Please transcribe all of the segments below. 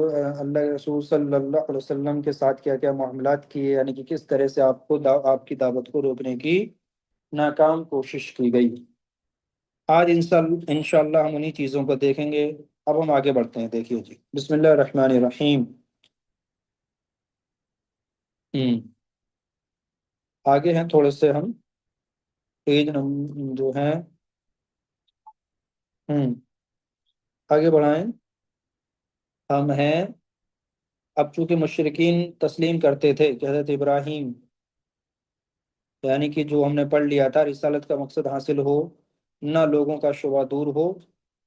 اللہ کے رسول صلی اللہ علیہ وسلم کے ساتھ کیا کیا معاملات کیے، یعنی کہ کس طرح سے آپ کو آپ کی دعوت کو روکنے کی ناکام کوشش کی گئی۔ آج انشاءاللہ ہم انہی چیزوں کو دیکھیں گے۔ اب ہم آگے بڑھتے ہیں، دیکھیے جی، بسم اللہ الرحمن الرحیم۔ آگے ہیں تھوڑے سے ہم، پیج جو ہیں آگے بڑھائیں۔ ہم ہیں، اب چونکہ مشرکین تسلیم کرتے تھے کہ حضرت ابراہیم، یعنی کہ جو ہم نے پڑھ لیا تھا، رسالت کا مقصد حاصل ہو نہ لوگوں کا شبہ دور ہو،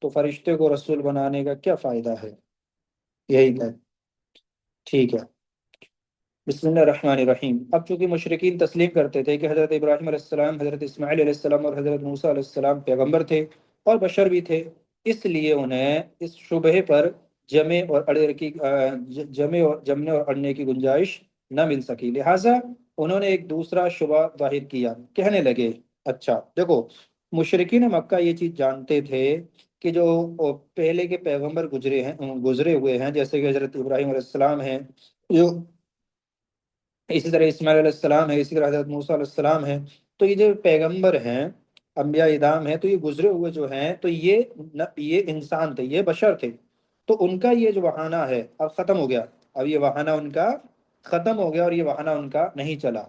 تو فرشتے کو رسول بنانے کا کیا فائدہ ہے، یہی ہے، ٹھیک ہے۔ بسم اللہ الرحمن الرحیم۔ اب چونکہ مشرکین تسلیم کرتے تھے کہ حضرت ابراہیم علیہ السلام، حضرت اسماعیل علیہ السلام اور حضرت موسیٰ علیہ السلام پیغمبر تھے اور بشر بھی تھے، اس لیے انہیں اس شبہ پر جمنے اور اڑنے کی گنجائش نہ مل سکی، لہٰذا انہوں نے ایک دوسرا شبہ ظاہر کیا، کہنے لگے، اچھا دیکھو، مشرکین مکہ یہ چیز جانتے تھے کہ جو پہلے کے پیغمبر گزرے ہوئے ہیں، جیسے کہ حضرت ابراہیم علیہ السلام ہیں، جو اسی طرح اسماعیل علیہ السلام ہے، اسی طرح حضرت موسیٰ علیہ السلام ہے، تو یہ جو پیغمبر ہیں، انبیاء اعظام ہیں، تو یہ گزرے ہوئے جو ہیں، تو یہ انسان تھے، یہ بشر تھے، تو ان کا یہ جو بہانہ ہے اب ختم ہو گیا، اب یہ بہانہ ان کا ختم ہو گیا اور یہ بہانہ ان کا نہیں چلا۔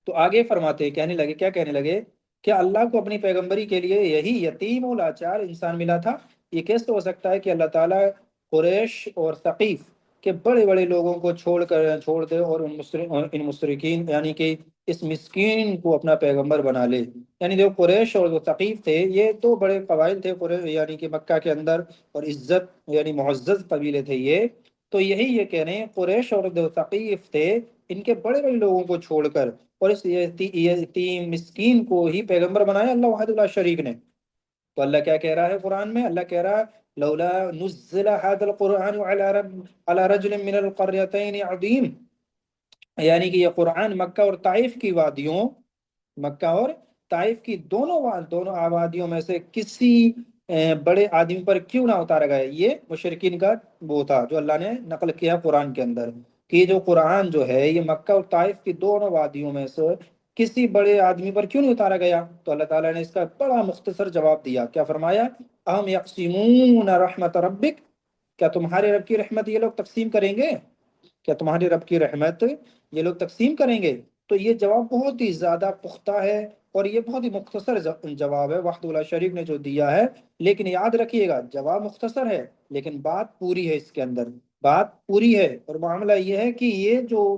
تو آگے فرماتے، کہنے لگے، کیا کہنے لگے، کہ اللہ کو اپنی پیغمبری کے لیے یہی یتیم و لاچار انسان ملا تھا؟ یہ کیسے ہو سکتا ہے کہ اللہ تعالیٰ قریش اور ثقیف کے بڑے بڑے لوگوں کو چھوڑ دے اور ان مشرکین یعنی کہ اس مسکین کو اپنا پیغمبر بنا لے؟ یعنی جو قریش اور جو ثقیف تھے، یہ تو بڑے قبائل تھے یعنی کہ مکہ کے اندر، اور عزت یعنی معزز قبیلے تھے یہ، تو یہی یہ کہہ رہے ہیں، قریش اور جو ثقیف تھے، ان کے بڑے بڑے لوگوں کو چھوڑ کر اور اس یتیم مسکین کو ہی پیغمبر بنایا اللہ وحدہ لا شریک نے۔ تو اللہ کیا کہہ رہا ہے قرآن میں؟ اللہ کہہ رہا ہے، لولا نزل هذا القرآن على رجل من القريتين عظیم، یعنی کہ یہ قرآن مکہ اور طائف کی وادیوں، مکہ اور طائف کی دونوں آبادیوں میں سے کسی بڑے آدمی پر کیوں نہ اتارا گیا؟ یہ مشرکین کا وہ تھا جو اللہ نے نقل کیا قرآن کے اندر، کہ یہ جو قرآن جو ہے یہ مکہ اور طائف کی دونوں وادیوں میں سے کسی بڑے آدمی پر کیوں نہیں اتارا گیا؟ تو اللہ تعالیٰ نے اس کا بڑا مختصر جواب دیا، کیا فرمایا؟ اہم یقسمون رحمت ربک، کیا تمہارے رب کی رحمت یہ لوگ تقسیم کریں گے؟ کیا تمہاری رب کی رحمت یہ لوگ تقسیم کریں گے؟ تو یہ جواب بہت ہی زیادہ پختہ ہے اور یہ بہت ہی مختصر جواب ہے وحدہ لا شریک نے جو دیا ہے، لیکن یاد رکھیے گا، جواب مختصر ہے لیکن بات پوری ہے، اس کے اندر بات پوری ہے۔ اور معاملہ یہ ہے کہ یہ جو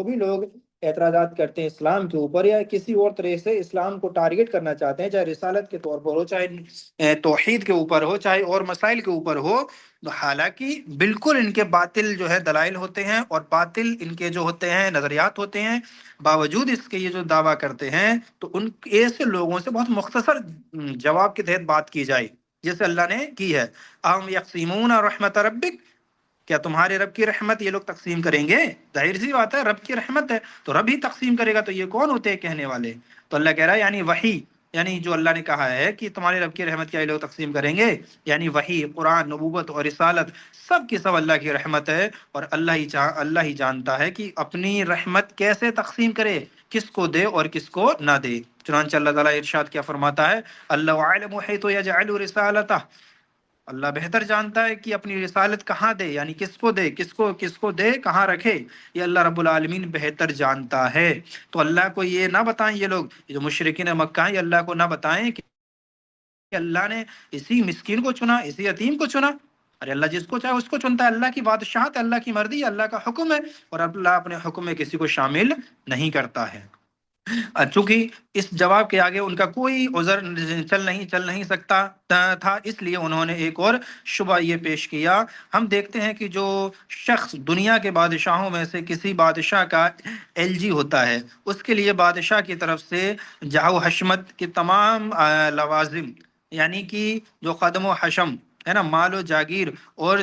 بھی لوگ اعتراضات کرتے ہیں اسلام کے اوپر یا کسی اور طرح سے اسلام کو ٹارگٹ کرنا چاہتے ہیں، چاہے رسالت کے طور پر ہو، چاہے توحید کے اوپر ہو، چاہے اور مسائل کے اوپر ہو، تو حالانکہ بالکل ان کے باطل جو ہے دلائل ہوتے ہیں اور باطل ان کے جو ہوتے ہیں نظریات ہوتے ہیں، باوجود اس کے یہ جو دعویٰ کرتے ہیں، تو ان ایسے لوگوں سے بہت مختصر جواب کے تحت بات کی جائے جیسے اللہ نے کی ہے، اہم یقسمون رحمت ربک، کیا تمہارے رب کی رحمت یہ لوگ تقسیم کریں گے؟ ظاہر سی بات ہے، رب کی رحمت ہے تو رب ہی تقسیم کرے گا، تو یہ کون ہوتے ہیں کہنے والے؟ تو اللہ کہہ رہا ہے یعنی وحی، یعنی جو اللہ نے کہا ہے کہ تمہارے رب کی رحمت کیا یہ لوگ تقسیم کریں گے، یعنی وحی، قرآن، نبوت اور رسالت سب کی سب اللہ کی رحمت ہے، اور اللہ ہی جانتا ہے کہ اپنی رحمت کیسے تقسیم کرے، کس کو دے اور کس کو نہ دے۔ چنانچہ اللہ تعالیٰ ارشاد کیا فرماتا ہے، اللہ عالم حیث یجعل رسالتہ، اللہ بہتر جانتا ہے کہ اپنی رسالت کہاں دے، یعنی کس کو دے، کس کو دے، کہاں رکھے، یہ اللہ رب العالمین بہتر جانتا ہے۔ تو اللہ کو یہ نہ بتائیں، یہ لوگ جو مشرکین مکہ ہیں، یہ اللہ کو نہ بتائیں کہ اللہ نے اسی مسکین کو چنا، اسی یتیم کو چنا۔ ارے اللہ جس کو چاہے اس کو چنتا ہے، اللہ کی بادشاہت، اللہ کی مرضی، اللہ کا حکم ہے، اور اللہ اپنے حکم میں کسی کو شامل نہیں کرتا ہے۔ چونکہ اس جواب کے آگے ان کا کوئی عذر چل نہیں سکتا تھا، اس لیے انہوں نے ایک اور شبہ یہ پیش کیا۔ ہم دیکھتے ہیں کہ جو شخص دنیا کے بادشاہوں میں سے کسی بادشاہ کا ایل جی ہوتا ہے، اس کے لیے بادشاہ کی طرف سے جاہ و حشمت کے تمام لوازم، یعنی کہ جو قدم و حشم ہے نا، مال و جاگیر اور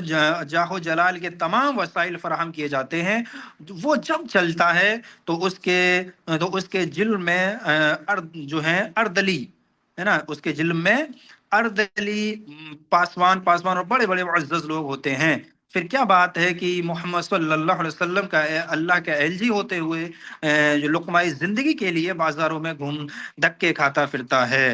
جاہ و جلال کے تمام وسائل فراہم کیے جاتے ہیں، وہ جب چلتا ہے تو اس کے جلد میں جو ہے اردلی ہے نا، اس کے جلد میں اردلی پاسوان اور بڑے بڑے معزز لوگ ہوتے ہیں، پھر کیا بات ہے کہ محمد صلی اللہ علیہ وسلم کا اللہ کا ایل جی ہوتے ہوئے جو لقمۂ زندگی کے لیے بازاروں میں گھوم دھکے کھاتا پھرتا ہے؟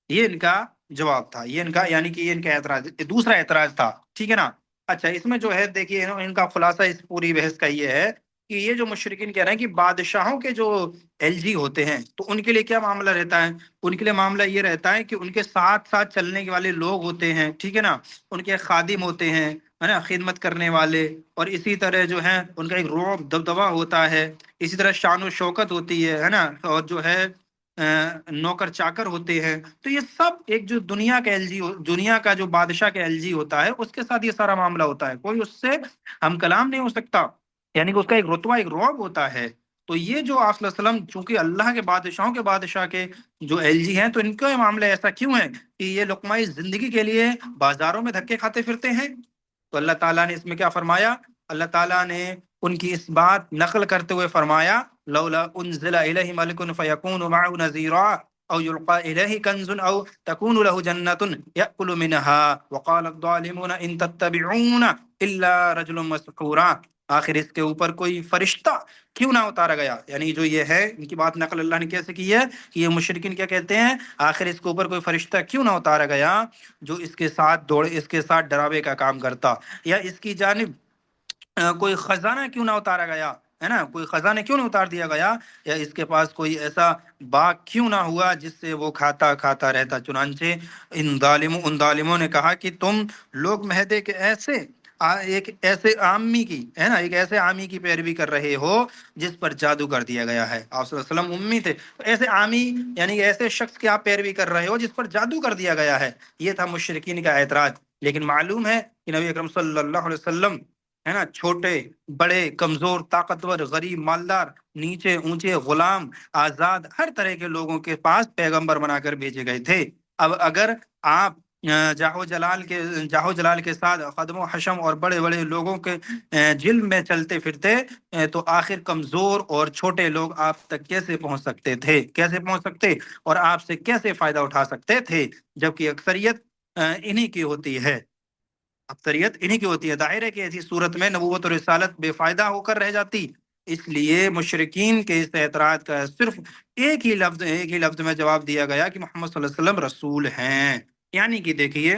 یہ ان کا جواب تھا، یہ ان کا یعنی کہ یہ ان کا اعتراض، دوسرا اعتراض تھا، ٹھیک ہے نا؟ اچھا، اس میں جو ہے دیکھیے ان کا خلاصہ اس پوری بحث کا یہ ہے کہ یہ جو مشرکین کہہ رہے ہیں کہ بادشاہوں کے جو ایل جی ہوتے ہیں تو ان کے لیے کیا معاملہ رہتا ہے؟ ان کے لیے معاملہ یہ رہتا ہے کہ ان کے ساتھ ساتھ چلنے کے والے لوگ ہوتے ہیں، ٹھیک ہے نا؟ ان کے خادم ہوتے ہیں، ہے نا، خدمت کرنے والے، اور اسی طرح جو ہے ان کا ایک رعب دبدبا ہوتا ہے، اسی طرح شان و شوکت ہوتی ہے نا، اور جو ہے نوکر چاکر ہوتے ہیں۔ تو یہ سب ایک جو دنیا کا ایل جی، دنیا کا جو بادشاہ کا ایل جی ہوتا ہے اس کے ساتھ یہ سارا معاملہ ہوتا ہے، کوئی اس سے ہم کلام نہیں ہو سکتا، یعنی کہ اس کا ایک رتبہ، ایک رعب ہوتا ہے۔ تو یہ جو آپ صلی اللہ علیہ وسلم چونکہ اللہ کے بادشاہوں کے بادشاہ کے جو ایل جی ہیں، تو ان کا یہ معاملہ ایسا کیوں ہے کہ یہ لقمۂ زندگی کے لیے بازاروں میں دھکے کھاتے پھرتے ہیں؟ تو اللہ تعالیٰ نے اس میں کیا فرمایا؟ اللہ تعالیٰ نے ان کی اس بات نقل کرتے ہوئے فرمایا لولا انزل الیہ ملک فیکون معه نذیرا او یلقى الیہ کنز او تکون له جنۃ یأکل منها وقال الظالمون ان تتبعون الا رجلا مسحورا۔ آخر اس کے اوپر کوئی فرشتہ کیوں نہ اتارا گیا؟ یعنی جو یہ ہے ان کی بات نقل اللہ نے کیسے کی ہے کہ یہ مشرکین کیا کہتے ہیں، آخر اس کے اوپر کوئی فرشتہ کیوں نہ اتارا گیا جو اس کے ساتھ دوڑے، اس کے ساتھ ڈراوے کا کام کرتا، یا اس کی جانب کوئی خزانہ کیوں نہ اتارا گیا، ہے نا، کوئی خزانہ کیوں نہ اتار دیا گیا، یا اس کے پاس کوئی ایسا باغ کیوں نہ ہوا جس سے وہ کھاتا کھاتا رہتا۔ چنانچہ ان ظالموں نے کہا کہ تم لوگ مہدے کے ایک ایسے عامی کی، ہے نا، ایک ایسے عامی کی پیروی کر رہے ہو جس پر جادو کر دیا گیا ہے۔ آپ صلی اللہ علیہ وسلم امی تھے، تو ایسے عامی یعنی ایسے شخص کی آپ پیروی کر رہے ہو جس پر جادو کر دیا گیا ہے، یہ تھا مشرکین کا اعتراض۔ لیکن معلوم ہے کہ نبی اکرم صلی اللہ علیہ وسلم، ہے نا، چھوٹے بڑے، کمزور طاقتور، غریب مالدار، نیچے اونچے، غلام آزاد، ہر طرح کے لوگوں کے پاس پیغمبر بنا کر بھیجے گئے تھے۔ اب اگر آپ جاہو جلال کے ساتھ قدم و حشم اور بڑے بڑے لوگوں کے جلم میں چلتے پھرتے، تو آخر کمزور اور چھوٹے لوگ آپ تک کیسے پہنچ سکتے تھے، کیسے پہنچ سکتے، اور آپ سے کیسے فائدہ اٹھا سکتے تھے، جبکہ اکثریت انہی کی ہوتی ہے، اکثریت انہی کی ہوتی ہے۔ ظاہر ہے کہ ایسی صورت میں نبوت اور رسالت بے فائدہ ہو کر رہ جاتی۔ اس لیے مشرکین کے اس اعتراض کا صرف ایک ہی لفظ میں جواب دیا گیا کہ محمد صلی اللہ علیہ وسلم رسول ہیں۔ یعنی کہ دیکھیے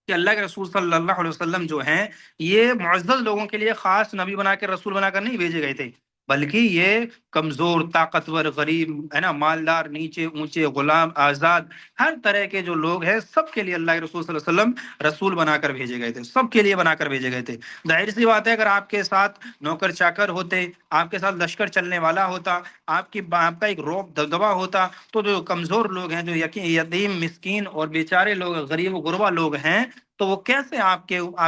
کہ اللہ کے رسول صلی اللہ علیہ وسلم جو ہیں، یہ معزز لوگوں کے لیے خاص نبی بنا کر، رسول بنا کر نہیں بھیجے گئے تھے، بلکہ یہ کمزور طاقتور غریب، ہے نا، مالدار نیچے اونچے غلام آزاد، ہر طرح کے جو لوگ ہیں سب کے لیے اللہ کے رسول صلی اللہ علیہ وسلم رسول بنا کر بھیجے گئے تھے، سب کے لیے بنا کر بھیجے گئے تھے۔ ظاہر سی بات ہے اگر آپ کے ساتھ نوکر چاکر ہوتے، آپ کے ساتھ لشکر چلنے والا ہوتا، آپ کا ایک روب دبدبا ہوتا، تو جو کمزور لوگ ہیں، جو یتیم مسکین اور بیچارے لوگ، غریب و غربا لوگ ہیں، تو وہ کیسے آپ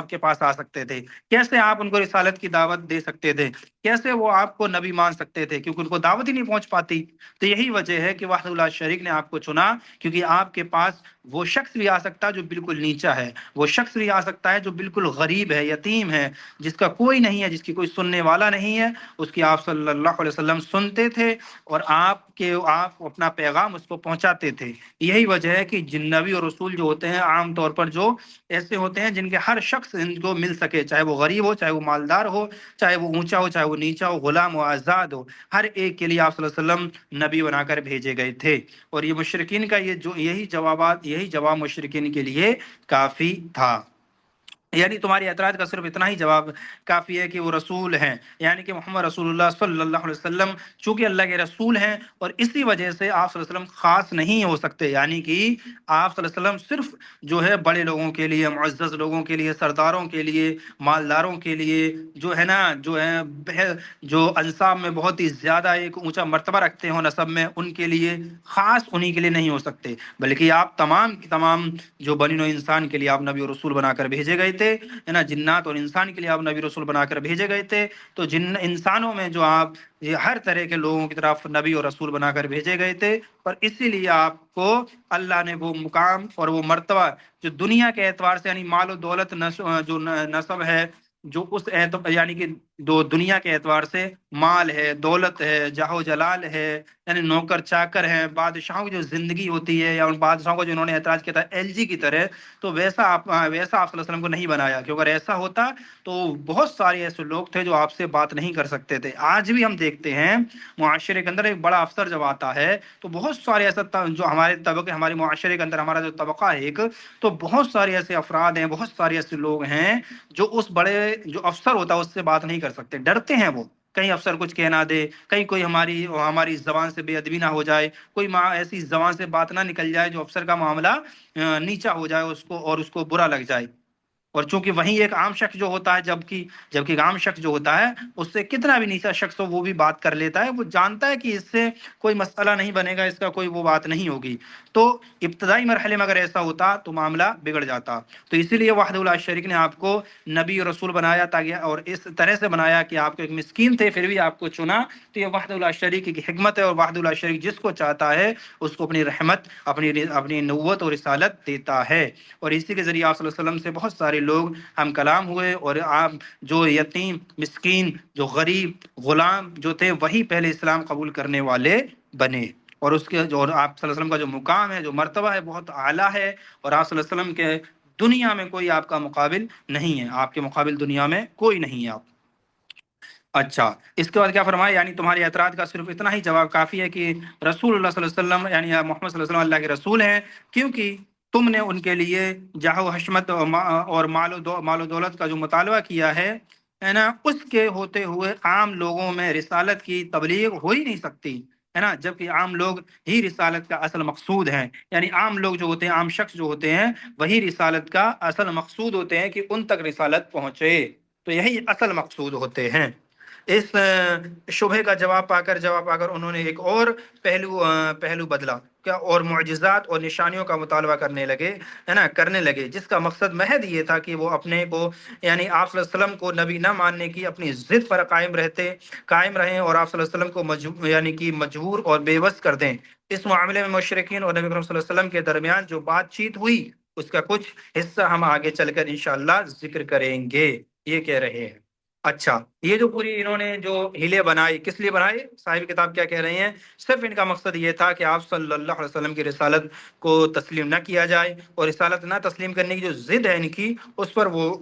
کے پاس آ سکتے تھے؟ کیسے آپ ان کو رسالت کی دعوت دے سکتے تھے؟ کیسے وہ آپ کو نبی مان سکتے تھے؟ کیونکہ ان کو دعوت ہی نہیں پہنچ پاتی۔ تو یہی وجہ ہے کہ وحدہ اللہ شریک نے آپ کو چنا، کیونکہ آپ کے پاس وہ شخص بھی آ سکتا ہے جو بالکل نیچا ہے، وہ شخص بھی آ سکتا ہے جو بالکل غریب ہے، یتیم ہے، جس کا کوئی نہیں ہے، جس کی کوئی سننے والا نہیں ہے، اس کی آپ صلی اللہ علیہ وسلم سنتے تھے، اور آپ اپنا پیغام اس کو پہنچاتے تھے۔ یہی وجہ ہے کہ جن نبی اور رسول جو ہوتے ہیں عام طور پر جو ایسے ہوتے ہیں جن کے ہر شخص ان کو مل سکے، چاہے وہ غریب ہو، چاہے وہ مالدار ہو، چاہے وہ اونچا ہو، چاہے وہ نیچا ہو، غلام ہو، آزاد ہو، ہر ایک کے لیے آپ صلی اللہ علیہ وسلم نبی بنا کر بھیجے گئے تھے۔ اور یہ مشرکین کا یہی جواب مشرکین کے لیے کافی تھا۔ یعنی تمہاری اعتراض کا صرف اتنا ہی جواب کافی ہے کہ وہ رسول ہیں، یعنی کہ محمد رسول اللہ صلی اللہ علیہ وسلم چونکہ اللہ کے رسول ہیں، اور اسی وجہ سے آپ صلی اللہ علیہ وسلم خاص نہیں ہو سکتے، یعنی کہ آپ صلی اللہ علیہ وسلم صرف جو ہے بڑے لوگوں کے لیے، معزز لوگوں کے لیے، سرداروں کے لیے، مالداروں کے لیے، جو ہے نا، جو انصاب میں بہت ہی زیادہ ایک اونچا مرتبہ رکھتے ہوں نسب میں، ان کے لیے خاص انہی کے لیے نہیں ہو سکتے، بلکہ آپ تمام کی تمام جو بنی نوع انسان کے لیے آپ نبی اور رسول بنا کر بھیجے گئے تھے، ہے نا، جنات اور انسان کے لیے آپ نبی رسول بنا کر بھیجے گئے تھے۔ تو جن انسانوں میں جو آپ یہ ہر طرح کے لوگوں کی طرف نبی اور رسول بنا کر بھیجے گئے تھے، اور اسی لیے آپ کو اللہ نے وہ مقام اور وہ مرتبہ جو دنیا کے اعتبار سے، یعنی مال و دولت، جو نسب ہے، جو اس اعتبار یعنی کہ دو دنیا کے اعتبار سے مال ہے، دولت ہے، جاہ و جلال ہے، یعنی نوکر چاکر ہیں، بادشاہوں کی جو زندگی ہوتی ہے، یا ان بادشاہوں کو جنہوں نے اعتراض کیا تھا ایل جی کی طرح، تو ویسا آپ صلی اللہ علیہ وسلم کو نہیں بنایا، کیونکہ اگر ایسا ہوتا تو بہت سارے ایسے لوگ تھے جو آپ سے بات نہیں کر سکتے تھے۔ آج بھی ہم دیکھتے ہیں معاشرے کے اندر ایک بڑا افسر جب آتا ہے تو بہت سارے ایسا جو ہمارے طبقے، ہمارے معاشرے کے اندر ہمارا جو طبقہ ہے ایک، تو بہت سارے ایسے افراد ہیں، بہت سارے ایسے لوگ ہیں جو اس بڑے جو افسر ہوتا ہے اس سے بات نہیں کر سکتے، ڈرتے ہیں وہ، کہیں افسر کچھ کہہ نہ دے، کہیں کوئی ہماری زبان سے بے ادبی نہ ہو جائے، کوئی ایسی زبان سے بات نہ نکل جائے جو افسر کا معاملہ نیچا ہو جائے اس کو، اور اس کو برا لگ جائے۔ اور چونکہ وہیں ایک عام شخص جو ہوتا ہے، جبکہ ایک عام شخص جو ہوتا ہے اس سے کتنا بھی نیچا شخص ہو وہ بھی بات کر لیتا ہے، وہ جانتا ہے کہ اس سے کوئی مسئلہ نہیں بنے گا، اس کا کوئی وہ بات نہیں ہوگی۔ تو ابتدائی مرحلے میں اگر ایسا ہوتا تو معاملہ بگڑ جاتا۔ تو اسی لیے وحدہ لا شریک نے آپ کو نبی اور رسول بنایا، تاکہ اور اس طرح سے بنایا کہ آپ کو ایک مسکین تھے پھر بھی آپ کو چنا۔ تو یہ وحدہ لا شریک کی حکمت ہے، اور وحدہ لا شریک جس کو چاہتا ہے اس کو اپنی رحمت، اپنی نبوت اور رسالت دیتا ہے۔ اور اسی کے ذریعے آپ صلی اللہ علیہ وسلم سے بہت سارے لوگ ہم کلام ہوئے، اور آپ جو یتیم، مسکین، جو غریب، غلام جو تھے وہی پہلے اسلام قبول کرنے والے بنے۔ اور اس کے جو آپ صلی اللہ علیہ وسلم کا جو مقام ہے، جو مرتبہ ہے، بہت اعلیٰ ہے، اور آپ صلی اللہ علیہ وسلم کے دنیا میں کوئی آپ کا مقابل نہیں ہے، آپ کے مقابل دنیا میں کوئی نہیں ہے آپ۔ اچھا، اس کے بعد کیا فرمایا، یعنی تمہارے اعتراض کا صرف اتنا ہی جواب کافی ہے کہ رسول اللہ صلی اللہ علیہ وسلم، یعنی محمد صلی اللہ علیہ وسلم اللہ کے رسول ہیں، کیونکہ تم نے ان کے لیے جاہ و حشمت اور مال و دولت کا جو مطالبہ کیا ہے نا، اس کے ہوتے ہوئے عام لوگوں میں رسالت کی تبلیغ ہو ہی نہیں سکتی، ہے نا، جبکہ عام لوگ ہی رسالت کا اصل مقصود ہیں، یعنی عام لوگ جو ہوتے ہیں، عام شخص جو ہوتے ہیں، وہی رسالت کا اصل مقصود ہوتے ہیں کہ ان تک رسالت پہنچے، تو یہی اصل مقصود ہوتے ہیں۔ اس شبہ کا جواب پا کر انہوں نے ایک اور پہلو بدلا کیا، اور معجزات اور نشانیوں کا مطالبہ کرنے لگے، جس کا مقصد محض یہ تھا کہ وہ اپنے کو، یعنی آپ صلی اللہ علیہ وسلم کو نبی نہ ماننے کی اپنی ضد پر قائم رہیں، اور آپ صلی اللہ علیہ وسلم کو یعنی کہ مجبور اور بے بس کر دیں۔ اس معاملے میں مشرکین اور نبی کریم صلی اللہ علیہ وسلم کے درمیان جو بات چیت ہوئی اس کا کچھ حصہ ہم آگے چل کر انشاءاللہ ذکر کریں گے۔ یہ کہہ رہے ہیں، اچھا، یہ جو پوری انہوں نے جو ہیلے بنائی، کس لیے بنائی؟ صاحب کتاب کیا کہہ رہے ہیں؟ صرف ان کا مقصد یہ تھا کہ آپ صلی اللہ علیہ وسلم کی رسالت کو تسلیم نہ کیا جائے، اور رسالت نہ تسلیم کرنے کی جو ضد ہے ان کی، اس پر وہ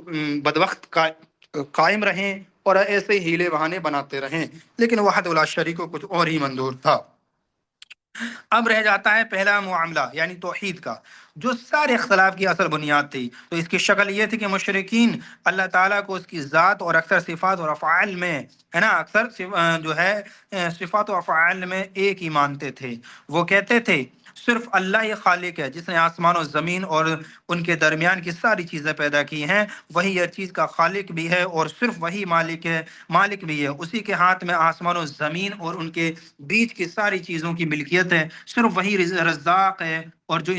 بدوقت قائم رہیں اور ایسے ہیلے بہانے بناتے رہیں، لیکن وحدہ لا شریک کو کچھ اور ہی منظور تھا۔ اب رہ جاتا ہے پہلا معاملہ، یعنی توحید کا، جو سارے اختلاف کی اصل بنیاد تھی۔ تو اس کی شکل یہ تھی کہ مشرکین اللہ تعالیٰ کو اس کی ذات اور اکثر صفات اور افعال میں، ہے نا، اکثر جو ہے صفات و افعال میں ایک ہی مانتے تھے۔ وہ کہتے تھے صرف اللہ ہی خالق ہے، جس نے آسمان و زمین اور ان کے درمیان کی ساری چیزیں پیدا کی ہیں، وہی ہر چیز کا خالق بھی ہے، اور صرف وہی مالک بھی ہے، اسی کے ہاتھ میں آسمان و زمین اور ان کے بیچ کی ساری چیزوں کی ملکیت ہے، صرف وہی رزاق ہے، اور جو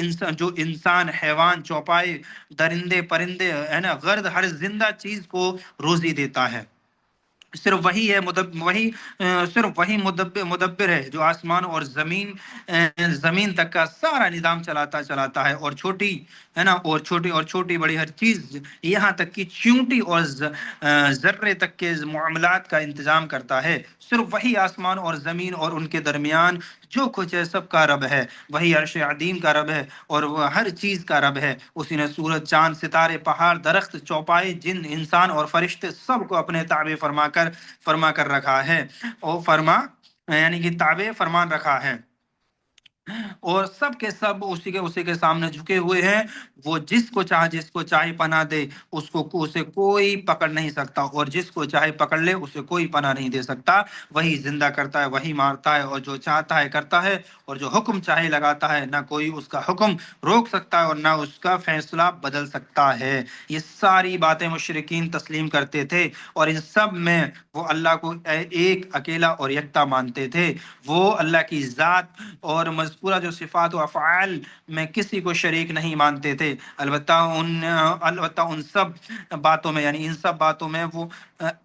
انسان، حیوان، چوپائے، درندے، پرندے، ہے نا، غرد، ہر زندہ چیز کو روزی دیتا ہے۔ صرف وہی ہے صرف وہی مدبر ہے جو آسمان اور زمین تک کا سارا نظام چلاتا ہے، اور چھوٹی بڑی ہر چیز، یہاں تک کہ چیونٹی اور ذرے تک کے معاملات کا انتظام کرتا ہے۔ صرف وہی آسمان اور زمین اور ان کے درمیان جو کچھ ہے سب کا رب ہے، وہی عرش عظیم کا رب ہے، اور وہ ہر چیز کا رب ہے۔ اسی نے سورج، چاند، ستارے، پہاڑ، درخت، چوپائے، جن، انسان اور فرشتے سب کو اپنے تابع فرما کر رکھا ہے، یعنی کہ تابع فرمان رکھا ہے، اور سب کے سب اسی کے سامنے جھکے ہوئے ہیں۔ وہ جس کو چاہے پناہ دے، اسے کوئی پکڑ نہیں سکتا، اور جس کو چاہے پکڑ لے اسے کوئی پناہ نہیں دے سکتا۔ وہی زندہ کرتا ہے، وہی مارتا ہے، اور جو چاہتا ہے کرتا ہے، اور جو حکم چاہے لگاتا ہے، نہ کوئی اس کا حکم روک سکتا ہے اور نہ اس کا فیصلہ بدل سکتا ہے۔ یہ ساری باتیں مشرکین تسلیم کرتے تھے، اور ان سب میں وہ اللہ کو ایک اکیلا اور یکتا مانتے تھے۔ وہ اللہ کی ذات اور مذکورہ جو صفات و افعال میں کسی کو شریک نہیں مانتے تھے، البتہ ان سب باتوں میں، یعنی ان سب باتوں میں وہ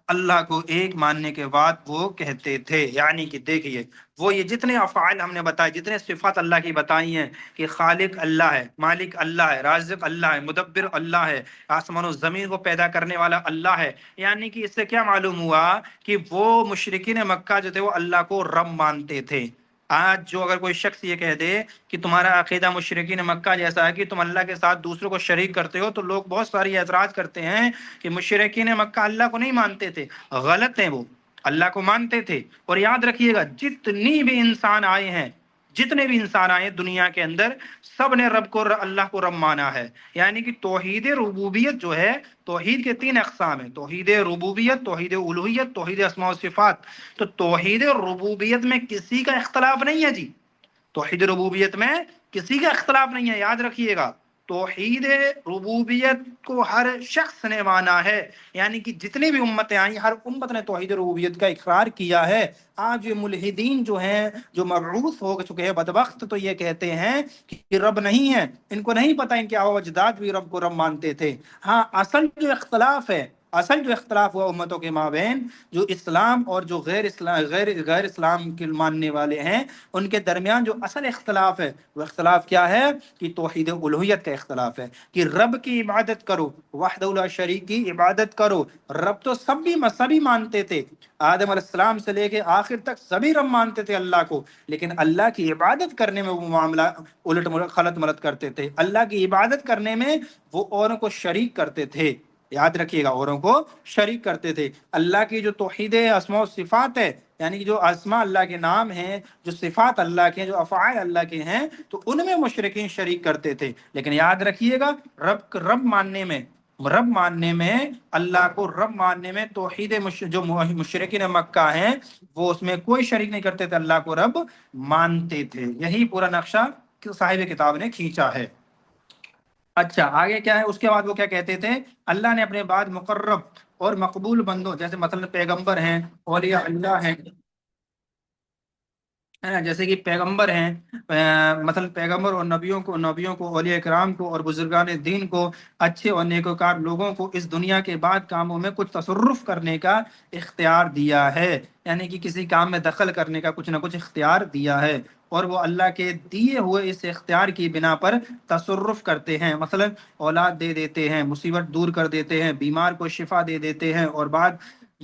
اللہ کو ایک ماننے کے بعد وہ کہتے تھے، یعنی کہ دیکھیے وہ یہ جتنے افعال ہم نے بتائے، جتنے صفات اللہ کی بتائی ہیں کہ خالق اللہ ہے، مالک اللہ ہے، رازق اللہ ہے، مدبر اللہ ہے، آسمان و زمین کو پیدا کرنے والا اللہ ہے، یعنی کہ اس سے کیا معلوم ہوا کہ وہ مشرکین مکہ جو تھے وہ اللہ کو رب مانتے تھے۔ آج جو اگر کوئی شخص یہ کہہ دے کہ تمہارا عقیدہ مشرکین مکہ جیسا ہے کہ تم اللہ کے ساتھ دوسروں کو شریک کرتے ہو، تو لوگ بہت ساری اعتراض کرتے ہیں کہ مشرکین مکہ اللہ کو نہیں مانتے تھے۔ غلط ہیں، وہ اللہ کو مانتے تھے۔ اور یاد رکھیے گا جتنی بھی انسان آئے ہیں، جتنے بھی انسان آئے دنیا کے اندر، سب نے رب کو، اللہ کو رب مانا ہے۔ یعنی کہ توحید ربوبیت جو ہے، توحید کے 3 اقسام ہیں: توحید ربوبیت، توحید الوہیت، توحید اسماء و صفات۔ تو توحید ربوبیت میں کسی کا اختلاف نہیں ہے جی، توحید ربوبیت میں کسی کا اختلاف نہیں ہے، یاد رکھیے گا۔ توحید ربوبیت کو ہر شخص نے مانا ہے، یعنی کہ جتنی بھی امتیں آئیں، ہر امت نے توحید ربوبیت کا اقرار کیا ہے۔ آج یہ ملحدین جو ہیں، جو مبعوث ہو چکے ہیں بدبخت، تو یہ کہتے ہیں کہ رب نہیں ہے، ان کو نہیں پتہ ان کے آباء و اجداد بھی رب کو رب مانتے تھے۔ ہاں، اصل جو اختلاف ہوا امتوں کے مابین، جو اسلام اور جو غیر اسلام کے ماننے والے ہیں، ان کے درمیان جو اصل اختلاف ہے، وہ اختلاف کیا ہے کہ توحید الوہیت کا اختلاف ہے، کہ رب کی عبادت کرو، وحدہ لا شریک کی عبادت کرو۔ رب تو سبھی مانتے تھے، آدم علیہ السلام سے لے کے آخر تک سبھی رب مانتے تھے اللہ کو، لیکن اللہ کی عبادت کرنے میں وہ معاملہ خلط ملط کرتے تھے۔ اللہ کی عبادت کرنے میں وہ اوروں کو شریک کرتے تھے، یاد رکھیے گا، اوروں کو شریک کرتے تھے۔ اللہ کی جو توحید اسماء و صفات ہے، یعنی کہ جو اسماء اللہ کے نام ہیں، جو صفات اللہ کے ہیں، جو افعال اللہ کے ہیں، تو ان میں مشرکین شریک کرتے تھے۔ لیکن یاد رکھیے گا، رب ماننے میں اللہ کو رب ماننے میں توحید جو مشرکین مکہ ہیں، وہ اس میں کوئی شریک نہیں کرتے تھے، اللہ کو رب مانتے تھے۔ یہی پورا نقشہ صاحب کتاب نے کھینچا ہے۔ اچھا، آگے کیا ہے؟ اس کے بعد وہ کیا کہتے تھے؟ اللہ نے اپنے بعد مقرب اور مقبول بندوں، جیسے مثلا پیغمبر ہیں، اولیاء اللہ ہیں، ہے نا، جیسے کہ پیغمبر ہیں، مثلا پیغمبر اور نبیوں کو، اولیاء کرام کو اور بزرگان دین کو، اچھے اور نیکوکار لوگوں کو اس دنیا کے بعد کاموں میں کچھ تصرف کرنے کا اختیار دیا ہے، یعنی کہ کسی کام میں دخل کرنے کا کچھ نہ کچھ اختیار دیا ہے، اور وہ اللہ کے دیے ہوئے اس اختیار کی بنا پر تصرف کرتے ہیں۔ مثلا اولاد دے دیتے ہیں، مصیبت دور کر دیتے ہیں، بیمار کو شفا دے دیتے ہیں، اور بعد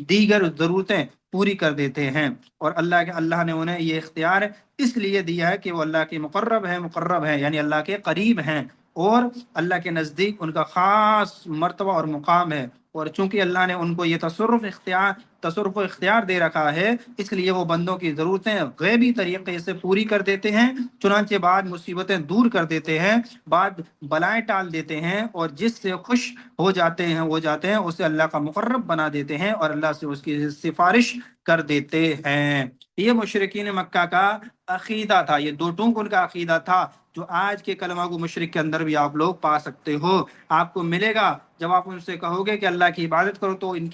دیگر ضرورتیں پوری کر دیتے ہیں۔ اور اللہ نے انہیں یہ اختیار اس لیے دیا ہے کہ وہ اللہ کے مقرب ہیں، یعنی اللہ کے قریب ہیں، اور اللہ کے نزدیک ان کا خاص مرتبہ اور مقام ہے۔ اور چونکہ اللہ نے ان کو یہ تصرف و اختیار دے رکھا ہے، اس لیے وہ بندوں کی ضرورتیں غیبی طریقے سے پوری کر دیتے ہیں، چنانچہ بعد مصیبتیں دور کر دیتے ہیں، بعد بلائیں ٹال دیتے ہیں، اور جس سے خوش ہو جاتے ہیں اسے اللہ کا مقرب بنا دیتے ہیں، اور اللہ سے اس کی سفارش کر دیتے ہیں۔ یہ مشرکین مکہ کا عقیدہ تھا، یہ دو ٹوک ان کا عقیدہ تھا، جو آج کے کلمہ گو مشرک کے اندر بھی آپ لوگ پا سکتے ہو۔ آپ کو ملے گا جب آپ ان سے کہو گے کہ اللہ کی عبادت کرو، تو ان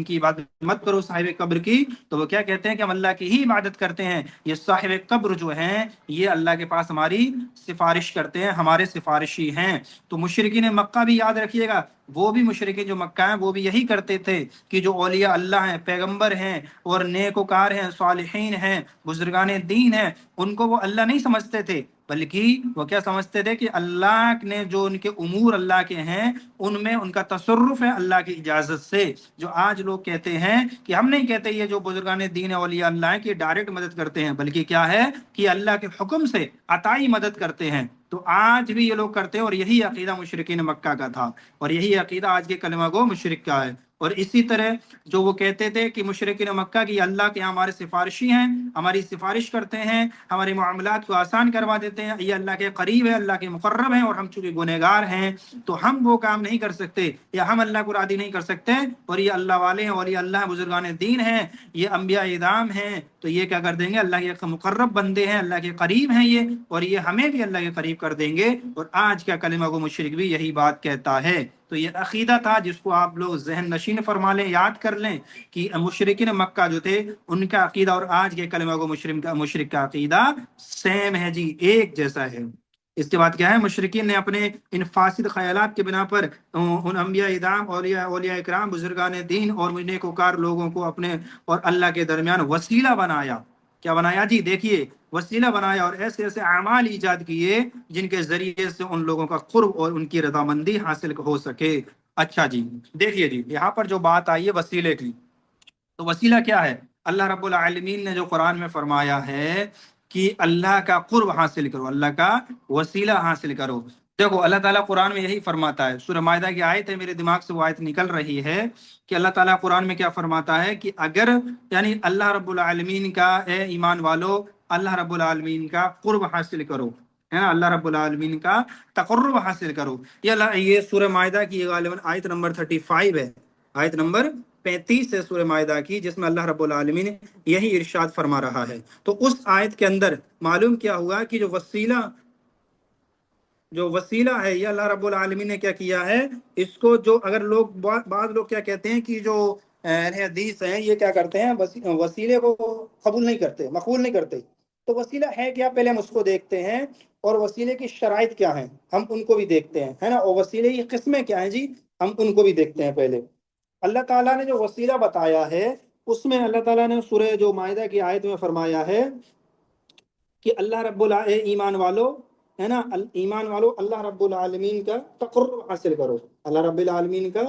کی عبادت مت کرو صاحب قبر کی، تو وہ کیا کہتے ہیں کہ ہم اللہ کی ہی عبادت کرتے ہیں، یہ صاحب قبر جو ہیں یہ اللہ کے پاس ہماری سفارش کرتے ہیں، ہمارے سفارشی ہیں۔ تو مشرکین مکہ بھی یاد رکھیے گا، وہ بھی مشرکین جو مکہ ہیں وہ بھی یہی کرتے تھے کہ جو اولیاء اللہ ہیں، پیغمبر ہیں، اور نیکوکار ہیں، صالحین ہیں، بزرگان دین ہیں، ان کو وہ اللہ نہیں سمجھتے تھے، بلکہ وہ کیا سمجھتے تھے کہ اللہ نے جو ان کے امور اللہ کے ہیں، ان میں ان کا تصرف ہے اللہ کی اجازت سے۔ جو آج لوگ کہتے ہیں کہ ہم نہیں کہتے یہ جو بزرگان دین اولیاء اللہ ہیں کہ ڈائریکٹ مدد کرتے ہیں، بلکہ کیا ہے کہ اللہ کے حکم سے عطائی مدد کرتے ہیں، تو آج بھی یہ لوگ کرتے ہیں، اور یہی عقیدہ مشرکین مکہ کا تھا، اور یہی عقیدہ آج کے کلمہ گو مشرک کا ہے۔ اور اسی طرح جو وہ کہتے تھے کہ مشرکین مکہ کی اللہ کے ہمارے سفارشی ہیں، ہماری سفارش کرتے ہیں، ہمارے معاملات کو آسان کروا دیتے ہیں، یہ اللہ کے قریب ہے، اللہ کے مقرب ہیں، اور ہم چونکہ گنہگار ہیں تو ہم وہ کام نہیں کر سکتے، یا ہم اللہ کو راضی نہیں کر سکتے، اور یہ اللہ والے ہیں، اور یہ اللہ بزرگان دین ہیں، یہ انبیاء اعظام ہیں، تو یہ کیا کر دیں گے؟ اللہ کے مقرب بندے ہیں، اللہ کے قریب ہیں یہ، اور یہ ہمیں بھی اللہ کے قریب کر دیں گے۔ اور آج کا کلمہ گو مشرک بھی یہی بات کہتا ہے۔ تو تو یہ عقیدہ تھا جس کو آپ لوگ ذہن نشین فرما لیں، یاد کر لیں کہ مشرکین مکہ جو تھے ان کا عقیدہ اور آج کے کلمہ کو مشرک کا عقیدہ سیم ہے جی، ایک جیسا ہے۔ اس کے بعد کیا ہے، مشرکین نے اپنے ان فاسد خیالات کے بنا پر ان انبیاء اعظام، اولیاء اکرام، بزرگان دین اور نیکوکار لوگوں کو اپنے اور اللہ کے درمیان وسیلہ بنایا۔ کیا بنایا جی؟ دیکھیے، وسیلہ بنایا اور ایسے ایسے اعمال ایجاد کیے جن کے ذریعے سے ان لوگوں کا قرب اور ان کی رضامندی حاصل ہو سکے۔ اچھا جی، دیکھیے جی، یہاں پر جو بات آئی ہے وسیلے کی، تو وسیلہ کیا ہے؟ اللہ رب العالمین نے جو قرآن میں فرمایا ہے کہ اللہ کا قرب حاصل کرو، اللہ کا وسیلہ حاصل کرو۔ دیکھو اللہ تعالیٰ قرآن میں یہی فرماتا ہے، سورہ مائدہ کی آیت ہے، میرے دماغ سے وہ آیت نکل رہی ہے کہ اللہ تعالیٰ قرآن میں کیا فرماتا ہے کہ اگر یعنی اللہ رب العالمین کا، اے ایمان والو، اللہ رب العالمین کا قرب حاصل کرو، ہے نا، اللہ رب العالمین کا تقرب حاصل کرو۔ یہ سورہ مائدہ کی غالباً آیت نمبر 35 ہے، آیت نمبر 35 ہے سورہ مائدہ کی، جس میں اللہ رب العالمین یہی ارشاد فرما رہا ہے۔ تو اس آیت کے اندر معلوم کیا ہوا کہ جو وسیلہ ہے یہ اللہ رب العالمین نے کیا کیا ہے، اس کو جو اگر بعض لوگ کیا کہتے ہیں کہ جو حدیث ہیں یہ کیا کرتے ہیں، وسیلے کو قبول نہیں کرتے، مقبول نہیں کرتے۔ تو وسیلہ ہے کیا، پہلے ہم اس کو دیکھتے ہیں، اور وسیلے کی شرائط کیا ہیں ہم ان کو بھی دیکھتے ہیں، ہے نا، اور وسیلے کی قسمیں کیا ہیں جی، ہم ان کو بھی دیکھتے ہیں پہلے۔ اللہ تعالیٰ نے جو وسیلہ بتایا ہے اس میں اللہ تعالیٰ نے سورہ جو مائدہ کی آیت میں فرمایا ہے کہ اللہ رب ایمان والو، ہے نا، ایمان والو اللہ رب العالمین کا تقرب حاصل کرو، اللہ رب العالمین کا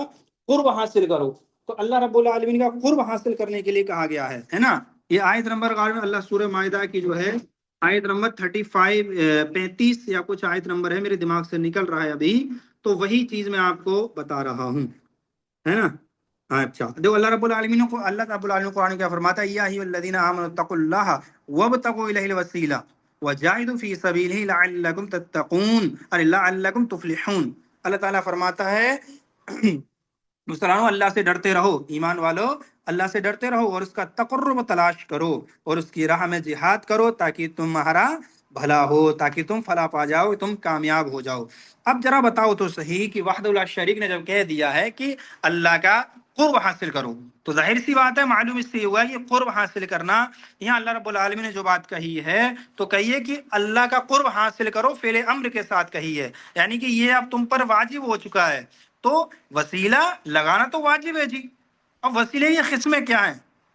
قرب حاصل کرو۔ تو اللہ رب العالمین کا قرب حاصل کرنے کے لیے کہا گیا ہے نا۔ یہ آیت نمبر غالباً اللہ سورہ مائدہ کی جو ہے آیت نمبر 35 یا کچھ آیت نمبر ہے، میرے دماغ سے نکل رہا ہے ابھی، تو وہی چیز میں آپ کو بتا رہا ہوں، ہے نا۔ اچھا دیکھو، اللہ رب العالمین کو، اللہ رب العالمین قرآن کیا فرماتا ہے، یا ایھا الذین آمنوا اتقوا اللہ وابتغوا الیہ الوسیلہ وجاہدوا فی سبیلہ لعلکم تتقون اور لعلکم تفلحون۔ اللہ تعالیٰ فرماتا ہے مسلمانوں اللہ سے ڈرتے رہو، ایمان والو اللہ سے ڈرتے رہو اور اس کا تقرب تلاش کرو اور اس کی راہ میں جہاد کرو تاکہ تمہارا بھلا ہو، تاکہ تم فلاح پا جاؤ، تم کامیاب ہو جاؤ۔ اب ذرا بتاؤ تو صحیح کہ وحدہ اللہ شریک نے جب کہہ دیا ہے کہ اللہ کا قرب حاصل کرو، تو ظاہر سی بات ہے، معلوم اس سے ہوا کہ قرب حاصل کرنا، یہاں اللہ رب العالمین نے جو بات کہی ہے تو کہیے کہ اللہ کا قرب حاصل کرو فعل امر کے ساتھ کہی ہے، یعنی کہ یہ اب تم پر واجب ہو چکا ہے۔ تو وسیلہ لگانا تو واجب ہے جی۔ اب وسیلے یہ قسمیں کیا ہیں،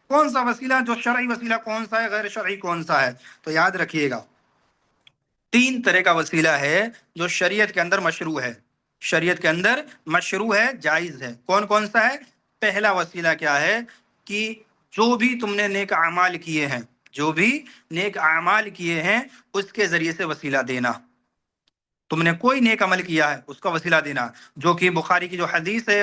کون سا وسیلہ، جو شرعی وسیلہ کون سا ہے، غیر شرعی کون سا ہے؟ تو یاد رکھیے گا 3 طرح کا وسیلہ ہے جو شریعت کے اندر مشروع ہے، شریعت کے اندر مشروع ہے، جائز ہے۔ کون کون سا ہے؟ پہلا وسیلہ کیا ہے کہ جو بھی تم نے نیک اعمال کیے ہیں، جو بھی نیک اعمال کیے ہیں اس کے ذریعے سے وسیلہ دینا، تم نے کوئی نیک عمل کیا ہے اس کا وسیلہ دینا، جو کہ بخاری کی جو حدیث ہے،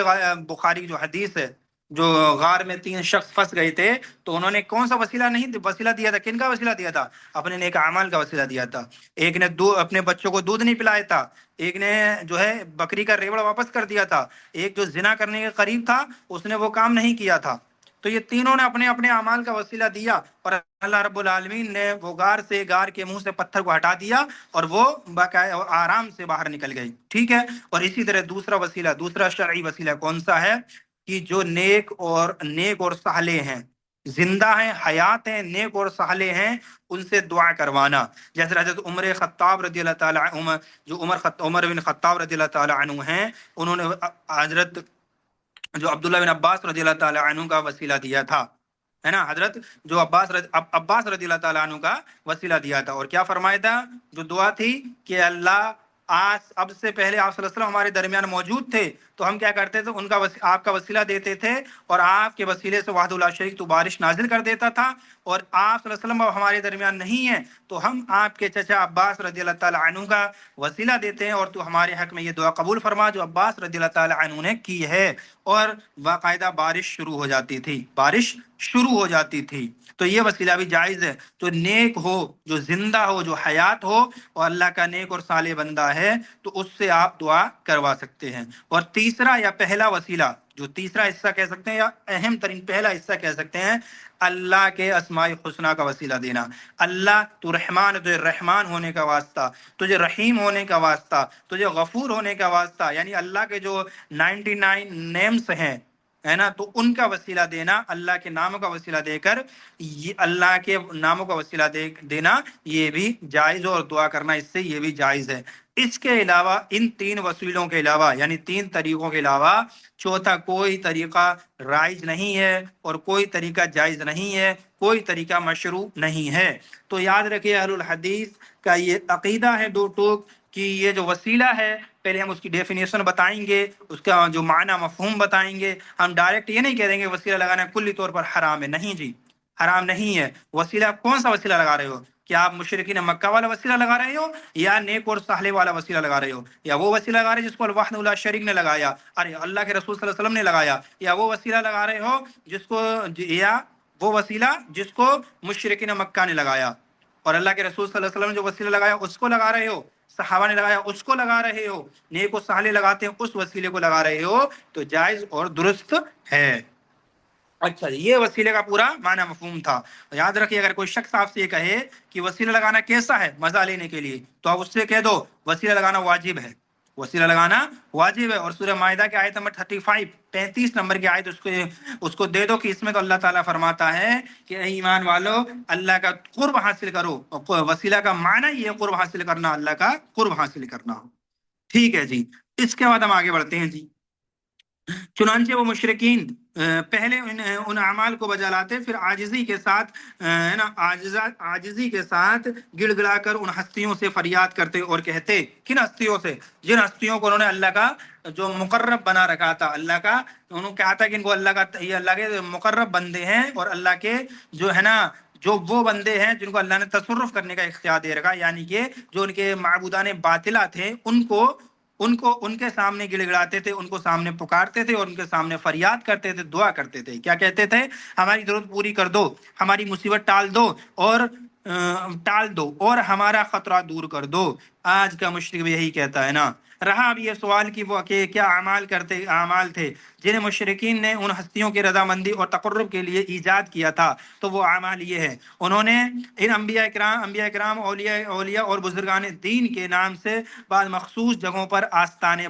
بخاری کی جو حدیث ہے، جو غار میں 3 شخص پھنس گئے تھے تو انہوں نے کون سا وسیلہ دیا تھا، کن کا وسیلہ دیا تھا؟ اپنے نیک اعمال کا وسیلہ دیا تھا۔ ایک نے اپنے بچوں کو دودھ نہیں پلایا تھا، ایک نے جو ہے بکری کا ریوڑ واپس کر دیا تھا، ایک جو زنا کرنے کے قریب تھا اس نے وہ کام نہیں کیا تھا۔ تو یہ تینوں نے اپنے اپنے اعمال کا وسیلہ دیا اور اللہ رب العالمین نے وہ غار کے منہ سے پتھر کو ہٹا دیا اور وہ باقاعدہ آرام سے باہر نکل گئی، ٹھیک ہے۔ اور اسی طرح دوسرا شرعی وسیلہ کون سا ہے کہ جو نیک اور صالح ہیں، زندہ ہیں، حیات ہیں، نیک اور صالح ہیں، ان سے دعا کروانا۔ جیسے حضرت عمر خطاب رضی اللہ تعالی عنہ، جو عمر بن خطاب رضی اللہ تعالی عنہ ہیں، انہوں نے حضرت جو عبداللہ بن عباس رضی اللہ تعالی عنہ کا وسیلہ دیا تھا، ہے نا، حضرت جو عباس رضی اللہ تعالیٰ عنہ کا وسیلہ دیا تھا، اور کیا فرمایا تھا؟ جو دعا تھی کہ اللہ اب سے پہلے آپ صلی اللہ علیہ وسلم ہمارے درمیان موجود تھے تو ہم کیا کرتے تھے، ان کا آپ کا وسیلہ دیتے تھے اور آپ کے وسیلے سے وحدہ اللہ شریک تو بارش نازل کر دیتا تھا، اور آپ صلی اللہ علیہ وسلم اب ہمارے درمیان نہیں ہیں تو ہم آپ کے چچا عباس رضی اللہ تعالیٰ عنہ کا وسیلہ دیتے ہیں اور تو ہمارے حق میں یہ دعا قبول فرما جو عباس رضی اللہ تعالیٰ عنہ نے کی ہے، اور باقاعدہ بارش شروع ہو جاتی تھی۔ تو یہ وسیلہ بھی جائز ہے، جو نیک ہو، جو زندہ ہو، جو حیات ہو اور اللہ کا نیک اور صالح بندہ ہے تو اس سے آپ دعا کروا سکتے ہیں۔ اور تیسرا یا پہلا وسیلہ، جو تیسرا حصہ کہہ سکتے ہیں یا اہم ترین پہلا حصہ کہہ سکتے ہیں، اللہ کے اسماء الحسنی کا وسیلہ دینا۔ اللہ تو رحمان ہے، تجھے رحمان ہونے کا واسطہ، تجھے رحیم ہونے کا واسطہ، تجھے غفور ہونے کا واسطہ، یعنی اللہ کے جو 99 نیمز ہیں، ہے نا، تو ان کا وسیلہ دینا، اللہ کے ناموں کا وسیلہ دے کر، یہ اللہ کے ناموں کا وسیلہ دینا یہ بھی جائز، اور دعا کرنا اس سے یہ بھی جائز ہے۔ اس کے علاوہ، ان تین وسیلوں کے علاوہ، یعنی تین طریقوں کے علاوہ چوتھا کوئی طریقہ رائج نہیں ہے، اور کوئی طریقہ جائز نہیں ہے، کوئی طریقہ مشروع نہیں ہے۔ تو یاد رکھیے، اہل الحدیث کا یہ عقیدہ ہے دو ٹوک، کہ یہ جو وسیلہ ہے، پہلے ہم اس کی ڈیفینیشن بتائیں گے، اس کا جو معنی مفہوم بتائیں گے۔ ہم ڈائریکٹ یہ نہیں کہہ دیں گے وسیلہ لگانا کلی طور پر حرام ہے، نہیں جی، حرام نہیں ہے۔ وسیلہ کون سا وسیلہ لگا رہے ہو؟ کیا آپ مشرکین مکہ والا وسیلہ لگا رہے ہو، یا نیک اور صالح والا وسیلہ لگا رہے ہو، یا وہ وسیلہ لگا رہے ہو جس کو وحدہ لا شریک نے لگایا، ارے اللہ کے رسول صلی اللہ علیہ وسلم نے لگایا، یا وہ وسیلہ لگا رہے ہو جس کو، یا وہ وسیلہ جس کو مشرکین مکہ نے لگایا، اور اللہ کے رسول صلی اللہ علیہ وسلم نے جو وسیلہ لگایا اس کو لگا رہے ہو، صحابہ نے لگایا اس کو لگا رہے ہو، نیک و صالح لگاتے ہیں اس وسیلے کو لگا رہے ہو، تو جائز اور درست ہے۔ اچھا جی، یہ وسیلے کا پورا معنی مفہوم تھا۔ یاد رکھیے، اگر کوئی شخص آپ سے یہ کہے کہ وسیلہ لگانا کیسا ہے مزہ لینے کے لیے، تو آپ اس سے کہہ دو وسیلہ لگانا واجب ہے، وسیلہ لگانا واجب ہے۔ اور سورہ مائدہ کی آیت نمبر 35 نمبر کی آیت اس کو دے دو، کہ اس میں تو اللہ تعالیٰ فرماتا ہے کہ اے ایمان والو، اللہ کا قرب حاصل کرو، وسیلہ کا معنی یہ قرب حاصل کرنا، اللہ کا قرب حاصل کرنا۔ ٹھیک ہے جی، اس کے بعد ہم آگے بڑھتے ہیں جی۔ چنانچہ وہ مشرکین پہلے ان اعمال کو بجا لاتے، پھر عاجزی کے ساتھ، ہے نا، عاجزی کے ساتھ گڑ گڑا کر ان ہستیوں سے فریاد کرتے اور کہتے، کن ہستیوں سے؟ جن ہستیوں کو انہوں نے اللہ کا جو مقرب بنا رکھا تھا، اللہ کا، انہوں نے کہا تھا کہ ان کو اللہ کا، یہ اللہ کے مقرب بندے ہیں، اور اللہ کے جو ہے نا، جو وہ بندے ہیں جن کو اللہ نے تصرف کرنے کا اختیار دے رکھا، یعنی کہ جو ان کے معبودان باطلہ تھے، ان کے سامنے گڑ گڑاتے تھے، ان کو سامنے پکارتے تھے، اور ان کے سامنے فریاد کرتے تھے، دعا کرتے تھے۔ کیا کہتے تھے؟ ہماری ضرورت پوری کر دو، ہماری مصیبت ٹال دو، اور ہمارا خطرہ دور کر دو۔ آج کا مشرک بھی یہی کہتا ہے نا۔ رہا اب یہ سوال کہ وہ کیا اعمال تھے جنہیں مشرکین نے ان ہستیوں کی رضامندی اور تقرب کے لیے ایجاد کیا تھا، تو وہ اعمال یہ ہے، انہوں نے ان انبیاء کرام، اولیاء اور بزرگان دین کے نام سے بعض مخصوص جگہوں پر آستانے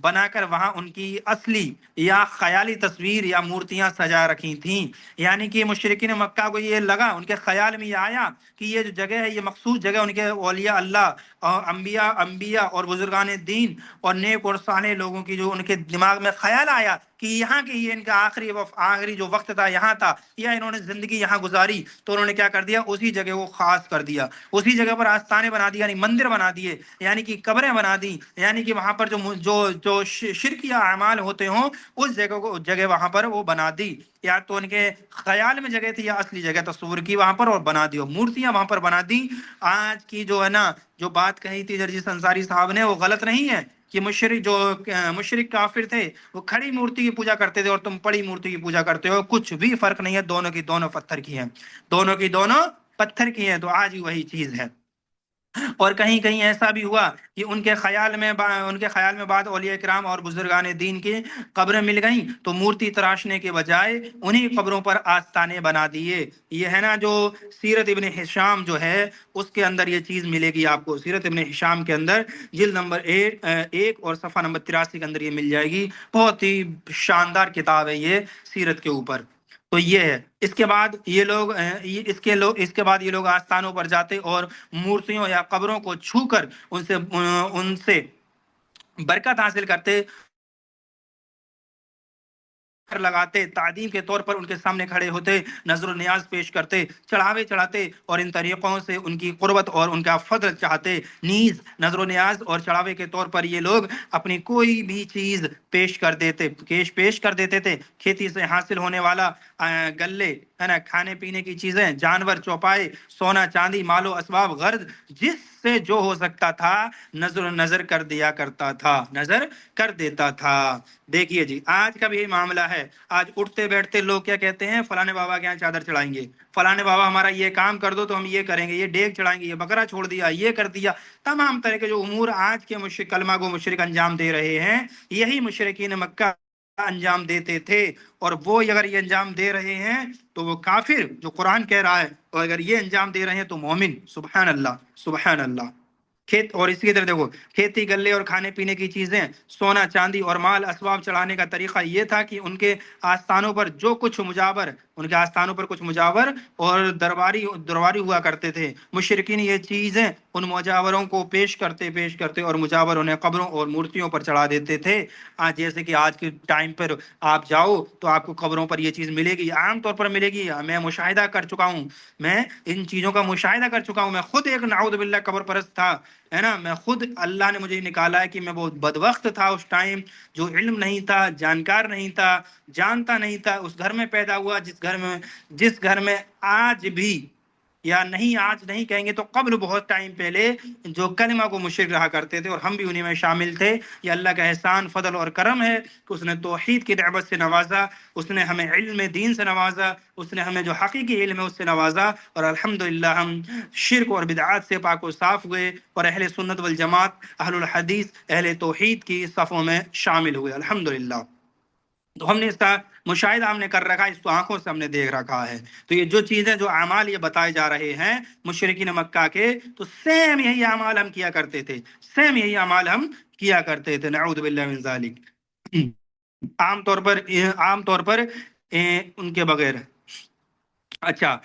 بنا کر وہاں ان کی اصلی یا خیالی تصویر یا مورتیاں سجا رکھی تھیں۔ یعنی کہ مشرکین مکہ کو یہ لگا، ان کے خیال میں یہ آیا کہ یہ جو جگہ ہے، یہ مخصوص جگہ ان کے اولیاء اللہ اور انبیاء اور بزرگان دین اور نیک اور صالح لوگوں کی، جو ان کے دماغ میں خیال آیا کہ یہاں کے یہ ان کا آخری جو وقت تھا یہاں تھا، یا انہوں نے زندگی یہاں گزاری، تو انہوں نے کیا کر دیا، اسی جگہ کو خاص کر دیا، اسی جگہ پر آستانے بنا دی، یعنی مندر بنا دیے، یعنی کہ قبریں بنا دی، یعنی کہ وہاں پر جو شرکیہ اعمال ہوتے ہوں اس جگہ وہاں پر وہ بنا دی، یا تو ان کے خیال میں جگہ تھی یا اصلی جگہ تصور کی وہاں پر، اور بنا دی، اور مورتیاں وہاں پر بنا دی۔ آج کی جو ہے نا، جو بات کہی تھی جرجیت انصاری صاحب نے، وہ غلط نہیں ہے کہ مشرک کافر تھے، وہ کھڑی مورتی کی پوجا کرتے تھے اور تم پڑی مورتی کی پوجا کرتے ہو، کچھ بھی فرق نہیں ہے، دونوں کی دونوں پتھر کی ہیں، دونوں کی دونوں پتھر کی ہیں۔ تو آج بھی وہی چیز ہے۔ اور کہیں کہیں ایسا بھی ہوا کہ ان کے خیال میں بعد اولیاء کرام اور بزرگان دین کی قبریں مل گئیں، تو مورتی تراشنے کے بجائے انہی قبروں پر آستانے بنا دیے۔ یہ ہے نا، جو سیرت ابن ہشام جو ہے اس کے اندر یہ چیز ملے گی آپ کو، سیرت ابن ہشام کے اندر جلد نمبر 1 اور صفحہ نمبر 83 کے اندر یہ مل جائے گی۔ بہت ہی شاندار کتاب ہے یہ سیرت کے اوپر۔ تو یہ ہے، اس کے بعد یہ لوگ آستانوں پر جاتے اور مورتیوں یا قبروں کو چھو کر ان سے برکت حاصل کرتے، لگاتے، تعظیم کے طور پر ان کے سامنے کھڑے ہوتے، نظر و نیاز پیش کرتے، چڑھاوے چڑھاتے، اور ان طریقوں سے ان کی قربت اور ان کا فضل چاہتے۔ نیز نظر و نیاز اور چڑھاوے کے طور پر یہ لوگ اپنی کوئی بھی چیز پیش کر دیتے تھے، کھیتی سے حاصل ہونے والا گلے، ہے نا، کھانے پینے کی چیزیں، جانور، چوپائے، سونا چاندی، مال و اسباب، غرض جس سے جو ہو سکتا تھا نظر کر دیا کرتا تھا، نظر کر دیتا تھا۔ دیکھیے جی، آج کا بھی یہی معاملہ ہے۔ آج اٹھتے بیٹھتے لوگ کیا کہتے ہیں، فلانے بابا کے یہاں چادر چڑھائیں گے، فلانے بابا ہمارا یہ کام کر دو تو ہم یہ کریں گے، یہ ڈیگ چڑھائیں گے، یہ بکرا چھوڑ دیا، یہ کر دیا۔ تمام طرح کے جو امور آج کے مشرک، کلمہ گو مشرک انجام دے رہے ہیں، یہی مشرکین مکہ انجام دیتے تھے۔ اور وہ اگر یہ انجام دے رہے ہیں تو وہ کافر، جو قرآن کہہ رہا ہے، اور اگر یہ انجام دے رہے ہیں تو مومن۔ سبحان اللہ، سبحان اللہ۔ کھیت، اور اسی کی طرف دیکھو، کھیتی گلے اور کھانے پینے کی چیزیں، سونا چاندی اور مال اسباب چڑھانے کا طریقہ یہ تھا کہ ان کے آستانوں پر جو کچھ مجاور، ان کے آستانوں پر کچھ مجاور اور درباری ہوا کرتے تھے، مشرکین یہ چیزیں ان مجاوروں کو پیش کرتے اور مجاور انہیں قبروں اور مورتیوں پر چڑھا دیتے تھے۔ آج جیسے کہ آج کے ٹائم پر آپ جاؤ تو آپ کو قبروں پر یہ چیز ملے گی، عام طور پر ملے گی۔ میں مشاہدہ کر چکا ہوں، میں ان چیزوں کا مشاہدہ کر چکا ہوں۔ میں خود ایک نعوذ باللہ قبر پرست تھا، ہے نا، میں خود، اللہ نے مجھے نکالا ہے کہ میں بہت بدبخت تھا اس ٹائم، جو علم نہیں تھا، جانکار نہیں تھا، جانتا نہیں تھا، اس گھر میں پیدا ہوا جس گھر میں آج بھی، یا نہیں آج نہیں کہیں گے تو قبل بہت ٹائم پہلے جو کلمہ کو مشرک رہا کرتے تھے، اور ہم بھی انہی میں شامل تھے۔ یہ اللہ کا احسان، فضل اور کرم ہے کہ اس نے توحید کی نعمت سے نوازا، اس نے ہمیں علم دین سے نوازا، اس نے ہمیں جو حقیقی علم ہے اس سے نوازا، اور الحمدللہ ہم شرک اور بدعات سے پاک و صاف ہوئے، اور اہل سنت والجماعت، اہل الحدیث، اہل توحید کی صفوں میں شامل ہوئے، الحمدللہ۔ تو ہم نے اس کا مشاہدہ ہم نے کر رکھا ہے، اس کو آنکھوں سے ہم نے دیکھ رکھا ہے۔ تو یہ جو چیزیں، جو اعمال یہ بتائے جا رہے ہیں مشرکین مکہ کے، تو سیم یہی اعمال ہم کیا کرتے تھے، سیم یہی اعمال ہم کیا کرتے تھے، نعوذ باللہ من ذالک۔ عام طور پر ان کے بغیر، اچھا،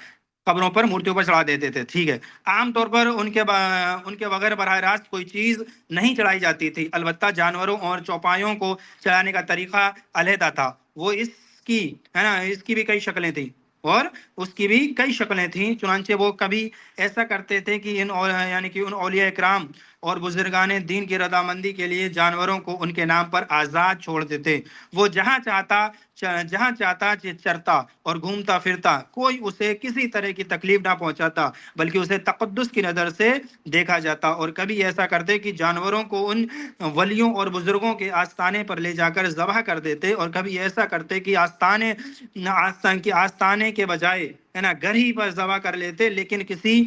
قبروں پر مورتیوں پر چڑھا دیتے تھے، ٹھیک ہے۔ عام طور پر ان کے بغیر براہ راست کوئی چیز نہیں چڑھائی جاتی تھی، البتہ جانوروں اور چوپایوں کو چڑھانے کا طریقہ علیحدہ تھا۔ وہ اس کی، ہے نا، اس کی بھی کئی شکلیں تھیں، اور اس کی بھی کئی شکلیں تھیں۔ چنانچہ وہ کبھی ایسا کرتے تھے کہ یعنی کہ ان اولیاء کرام اور بزرگان دین کی رضامندی کے لیے جانوروں کو ان کے نام پر آزاد چھوڑ دیتے۔ وہ جہاں چاہتا چرتا اور گھومتا پھرتا، کوئی اسے کسی طرح کی تکلیف نہ پہنچاتا، بلکہ اسے تقدس کی نظر سے دیکھا جاتا۔ اور کبھی ایسا کرتے کہ جانوروں کو ان ولیوں اور بزرگوں کے آستانے پر لے جا کر ذبح کر دیتے، اور کبھی ایسا کرتے کہ آستانے کے بجائے، ہے نا، گھر ہی پر ذبح کر لیتے، لیکن کسی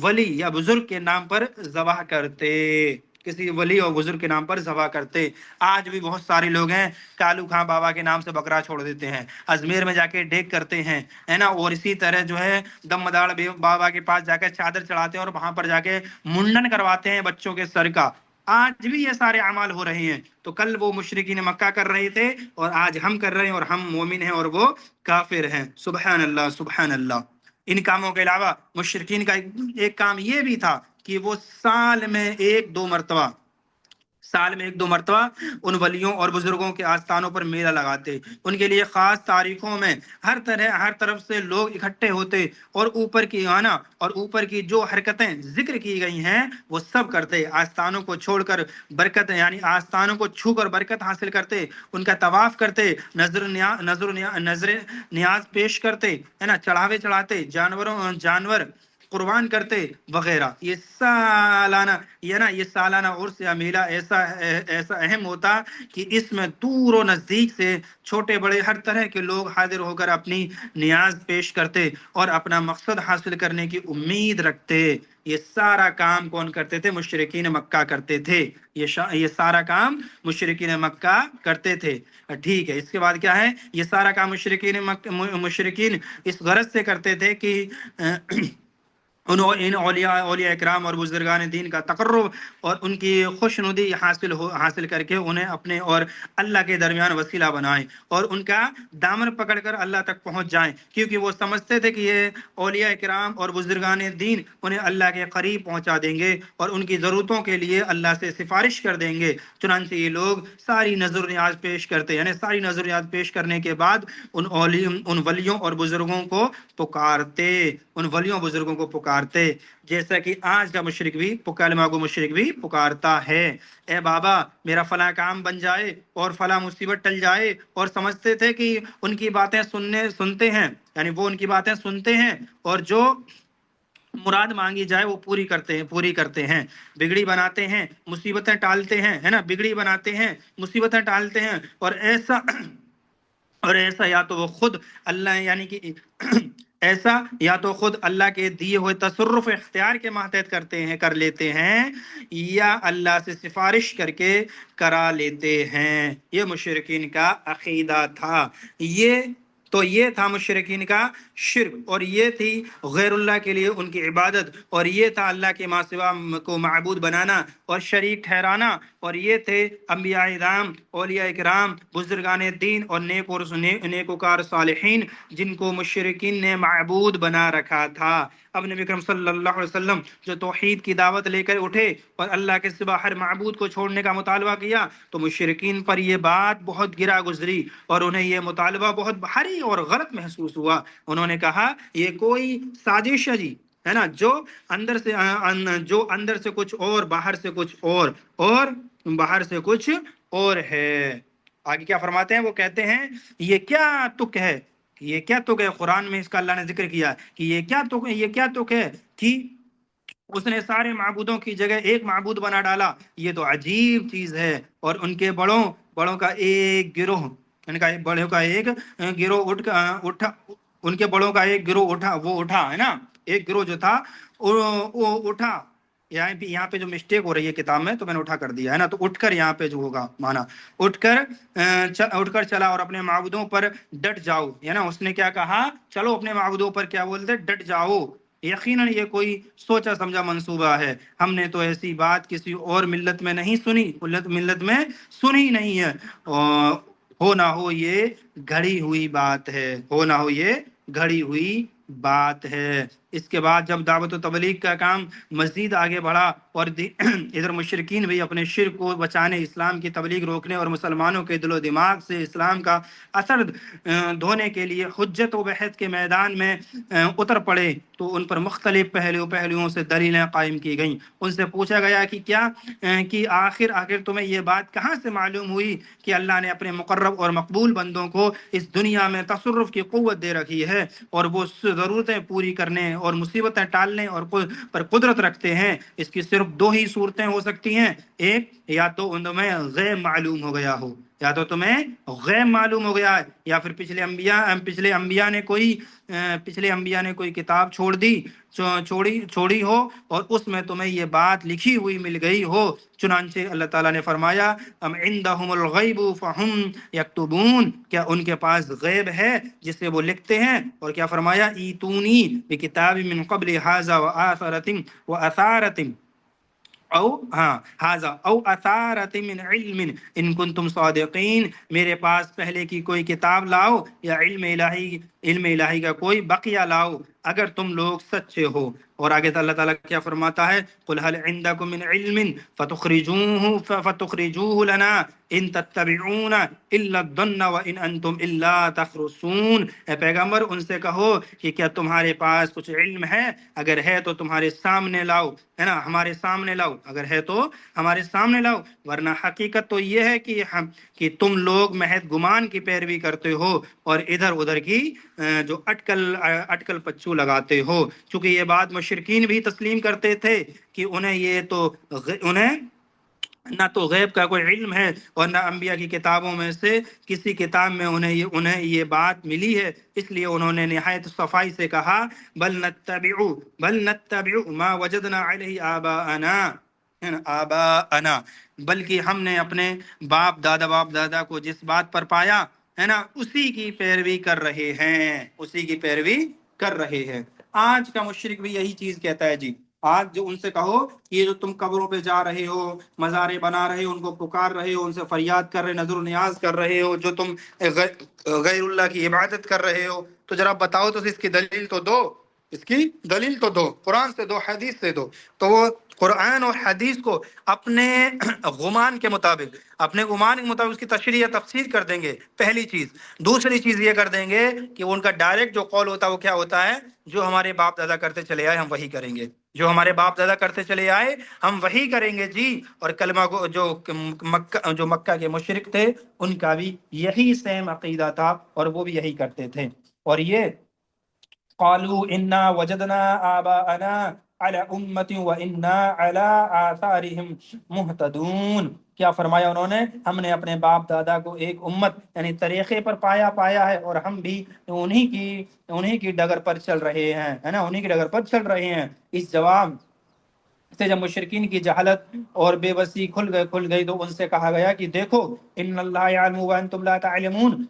ولی یا بزرگ کے نام پر ذبح کرتے، کسی ولی اور بزرگ کے نام پر ذبح کرتے۔ آج بھی بہت سارے لوگ ہیں، کالو خان بابا کے نام سے بکرا چھوڑ دیتے ہیں، اجمیر میں جا کے ڈیک کرتے ہیں، ہے نا، اور اسی طرح جو ہے دم مداڑ بابا کے پاس جا کے چادر چڑھاتے ہیں، اور وہاں پر جا کے منڈن کرواتے ہیں بچوں کے سر کا۔ آج بھی یہ سارے اعمال ہو رہے ہیں۔ تو کل وہ مشرکین مکہ کر رہے تھے، اور آج ہم کر رہے ہیں، اور ہم مومن ہیں اور وہ کافر ہیں۔ سبحان اللہ، سبحان اللہ۔ ان کاموں کے علاوہ مشرکین کا ایک کام یہ بھی تھا کہ وہ سال میں ایک دو مرتبہ ان ولیوں اور بزرگوں کے آستانوں پر میلہ لگاتے۔ ان کے لیے خاص تاریخوں میں ہر طرف سے لوگ اکٹھے ہوتے، اور اوپر کی جو حرکتیں ذکر کی گئی ہیں وہ سب کرتے۔ آستانوں کو چھوڑ کر برکت، یعنی آستانوں کو چھو کر برکت حاصل کرتے، ان کا طواف کرتے، نظر نیاز پیش کرتے، ہے نا، چڑھاوے چڑھاتے، جانور قربان کرتے وغیرہ۔ یہ سالانہ عرس یا میلہ ایسا اہم ہوتا کہ اس میں دور و نزدیک سے چھوٹے بڑے ہر طرح کے لوگ حاضر ہو کر اپنی نیاز پیش کرتے اور اپنا مقصد حاصل کرنے کی امید رکھتے۔ یہ سارا کام کون کرتے تھے؟ مشرکین مکہ کرتے تھے۔ یہ سارا کام مشرکین مکہ کرتے تھے، ٹھیک ہے۔ اس کے بعد کیا ہے؟ یہ سارا کام مشرکین اس غرض سے کرتے تھے کہ ان اولیاء اکرام اور بزرگان دین کا تقرب اور ان کی خوشنودی حاصل کر کے انہیں اپنے اور اللہ کے درمیان وسیلہ بنائیں، اور ان کا دامن پکڑ کر اللہ تک پہنچ جائیں، کیونکہ وہ سمجھتے تھے کہ یہ اولیاء اکرام اور بزرگان دین انہیں اللہ کے قریب پہنچا دیں گے اور ان کی ضرورتوں کے لیے اللہ سے سفارش کر دیں گے۔ چنانچہ یہ لوگ ساری نظر نیاز پیش کرتے، یعنی ساری نظر نیاز پیش کرنے کے بعد ان ولیوں اور بزرگوں کو پکارتے، پکارتے، جیسا کہ آج کا مشرک بھی کلمہ گو مشرک بھی پکارتا ہے۔ اے بابا میرا فلاں کام بن جائے اور فلاں مصیبت ٹل جائے، اور سمجھتے تھے کہ ان کی باتیں سنتے ہیں، یعنی وہ ان کی باتیں سنتے ہیں اور جو مراد مانگی جائے وہ پوری کرتے ہیں، بگڑی بناتے ہیں مصیبتیں ٹالتے ہیں، ہے نا، بگڑی بناتے ہیں مصیبتیں ٹالتے ہیں، اور ایسا یا تو وہ خود اللہ، یعنی کہ ایسا یا تو خود اللہ کے دیے ہوئے تصرف اختیار کے ماتحت کر لیتے ہیں، یا اللہ سے سفارش کر کے کرا لیتے ہیں۔ یہ مشرکین کا عقیدہ تھا۔ یہ تھا مشرکین کا شرک، اور یہ تھی غیر اللہ کے لیے ان کی عبادت، اور یہ تھا اللہ کے ماں سوا کو معبود بنانا اور شریک ٹھہرانا، اور یہ تھے انبیاء اعظام، اولیاء اکرام، بزرگان دین اور نیکوکار صالحین، جن کو مشرکین نے معبود بنا رکھا تھا۔ اب نبی اکرم صلی اللہ علیہ وسلم جو توحید کی دعوت لے کر اٹھے اور اللہ کے سوا ہر معبود کو چھوڑنے کا مطالبہ کیا، تو مشرکین پر یہ بات بہت گرا گزری اور انہیں یہ مطالبہ بہت بھاری اور غلط محسوس ہوا۔ انہوں نے کہا یہ کوئی سازش ہے جی، ہے نا، جو اندر سے کچھ اور باہر سے کچھ اور باہر سے کچھ اور ہے۔ آگے کیا فرماتے ہیں؟ وہ کہتے ہیں یہ کیا تک ہے، یہ کیا تک ہے، قرآن میں اس کا اللہ نے ذکر کیا کہ یہ کیا تک ہے کہ اس نے سارے معبودوں کی جگہ ایک معبود بنا ڈالا، یہ تو عجیب چیز ہے۔ اور ان کے بڑوں کا ایک گروہ، ان کا بڑوں کا ایک گروہ اٹھا، ان کے بڑوں کا ایک گروہ اٹھا ہے نا، ایک گروہ جو تھا وہ اٹھا۔ یہاں پہ جو مسٹیک ہو رہی ہے کتاب میں، تو میں نے اٹھا کر دیا ہے نا، تو اٹھ کر یہاں پہ جو ہوگا مانا اٹھ کر چلا اور اپنے معبودوں پر ڈٹ جاؤ، ہے نا۔ اس نے کیا کہا؟ چلو اپنے معبودوں پر کیا بولتے؟ ڈٹ جاؤ۔ یقیناً یہ کوئی سوچا سمجھا منصوبہ ہے، ہم نے تو ایسی بات کسی اور ملت میں نہیں سنی، ملت میں سنی نہیں ہے، ہو نہ ہو یہ گھڑی ہوئی بات ہے، ہو نہ ہو یہ گھڑی ہوئی بات ہے۔ اس کے بعد جب دعوت و تبلیغ کا کام مزید آگے بڑھا اور ادھر مشرکین بھی اپنے شرک کو بچانے، اسلام کی تبلیغ روکنے اور مسلمانوں کے دل و دماغ سے اسلام کا اثر دھونے کے لیے حجت و بحث کے میدان میں اتر پڑے، تو ان پر مختلف پہلوؤں سے دلیلیں قائم کی گئیں۔ ان سے پوچھا گیا کہ آخر تمہیں یہ بات کہاں سے معلوم ہوئی کہ اللہ نے اپنے مقرب اور مقبول بندوں کو اس دنیا میں تصرف کی قوت دے رکھی ہے، اور وہ ضرورتیں پوری کرنے اور مصیبتیں ٹالنے اور پر قدرت رکھتے ہیں؟ اس کی صرف دو ہی صورتیں ہو سکتی ہیں، ایک یا تو ان میں غیب معلوم ہو گیا ہو، یا تو تمہیں غیب معلوم ہو گیا ہے، یا پھر پچھلے انبیاء نے کوئی کتاب چھوڑی ہو اور اس میں تمہیں یہ بات لکھی ہوئی مل گئی ہو۔ چنانچہ اللہ تعالیٰ نے فرمایا ام عندہم الغیب فہم یکتبون، کیا ان کے پاس غیب ہے جسے وہ لکھتے ہیں؟ اور کیا فرمایا ایتونی بکتاب من قبل ھذا واثارۃ او اثارت من علم ان کنتم صادقین، میرے پاس پہلے کی کوئی کتاب لاؤ یا علم الہی کا کوئی بقیہ لاؤ اگر تم لوگ سچے ہو۔ اور آگے اللہ تعالیٰ کیا فرماتا ہے؟ قل هل عندکم من علم فتخرجوه لنا ان تتبعون الا الظن وان انتم الا تخرصون۔ اے پیغمبر ان سے کہو کہ کیا تمہارے پاس کچھ علم ہے؟ اگر ہے تو تمہارے سامنے لاؤ، ہے نا، ہمارے سامنے لاؤ، اگر ہے تو ہمارے سامنے لاؤ، ورنہ حقیقت تو یہ ہے کہ تم لوگ محض گمان کی پیروی کرتے ہو اور ادھر ادھر کی جو اٹکل پچو لگاتے ہو۔ چونکہ یہ بات مشرکین بھی تسلیم کرتے تھے کہ انہیں نہ تو غیب کا کوئی علم ہے اور نہ انبیاء کی کتابوں میں سے کسی کتاب میں انہیں یہ بات ملی ہے، اس لیے انہوں نے نہایت صفائی سے کہا بل نتبع ما وجدنا علیہ آباءنا، بلکہ ہم نے اپنے باپ دادا کو جس بات پر پایا ہے نا اسی کی پیروی کر رہے ہیں۔ آج کا مشرک بھی یہی چیز کہتا ہے جی۔ آج جو ان سے کہو یہ جو تم قبروں پہ جا رہے ہو، مزارے بنا رہے ہو، ان کو پکار رہے ہو، ان سے فریاد کر رہے، نظر و نیاز کر رہے ہو، جو تم غیر اللہ کی عبادت کر رہے ہو، تو ذرا بتاؤ تو اس کی دلیل تو دو۔ اس کی دلیل تو دو، قرآن سے دو، حدیث سے دو۔ تو وہ قرآن اور حدیث کو اپنے گمان کے مطابق، اپنے گمان کے مطابق اس کی تشریح یا تفسیر کر دیں گے، پہلی چیز۔ دوسری چیز یہ کر دیں گے کہ ان کا ڈائریکٹ جو قول ہوتا ہے وہ کیا ہوتا ہے؟ جو ہمارے باپ دادا کرتے چلے آئے ہم وہی کریں گے، جو ہمارے باپ دادا کرتے چلے آئے ہم وہی کریں گے جی۔ اور کلمہ کو جو مکہ کے مشرک تھے ان کا بھی یہی سیم عقیدہ تھا اور وہ بھی یہی کرتے تھے۔ اور یہ قالوا انا وجدنا آباءنا على امت وانا على آثارهم مهتدون، کیا فرمایا انہوں نے؟ ہم نے اپنے باپ دادا کو ایک امت یعنی طریقے پر پایا ہے اور ہم بھی انہی کی ڈگر پر چل رہے ہیں، ہے نا، انہی کی ڈگر پر چل رہے ہیں۔ اس جواب سے جب مشرکین کی جہالت اور بے بسی کھل گئی تو ان سے کہا گیا کہ دیکھو ان اللہ یعلم وانتم لا تعلمون،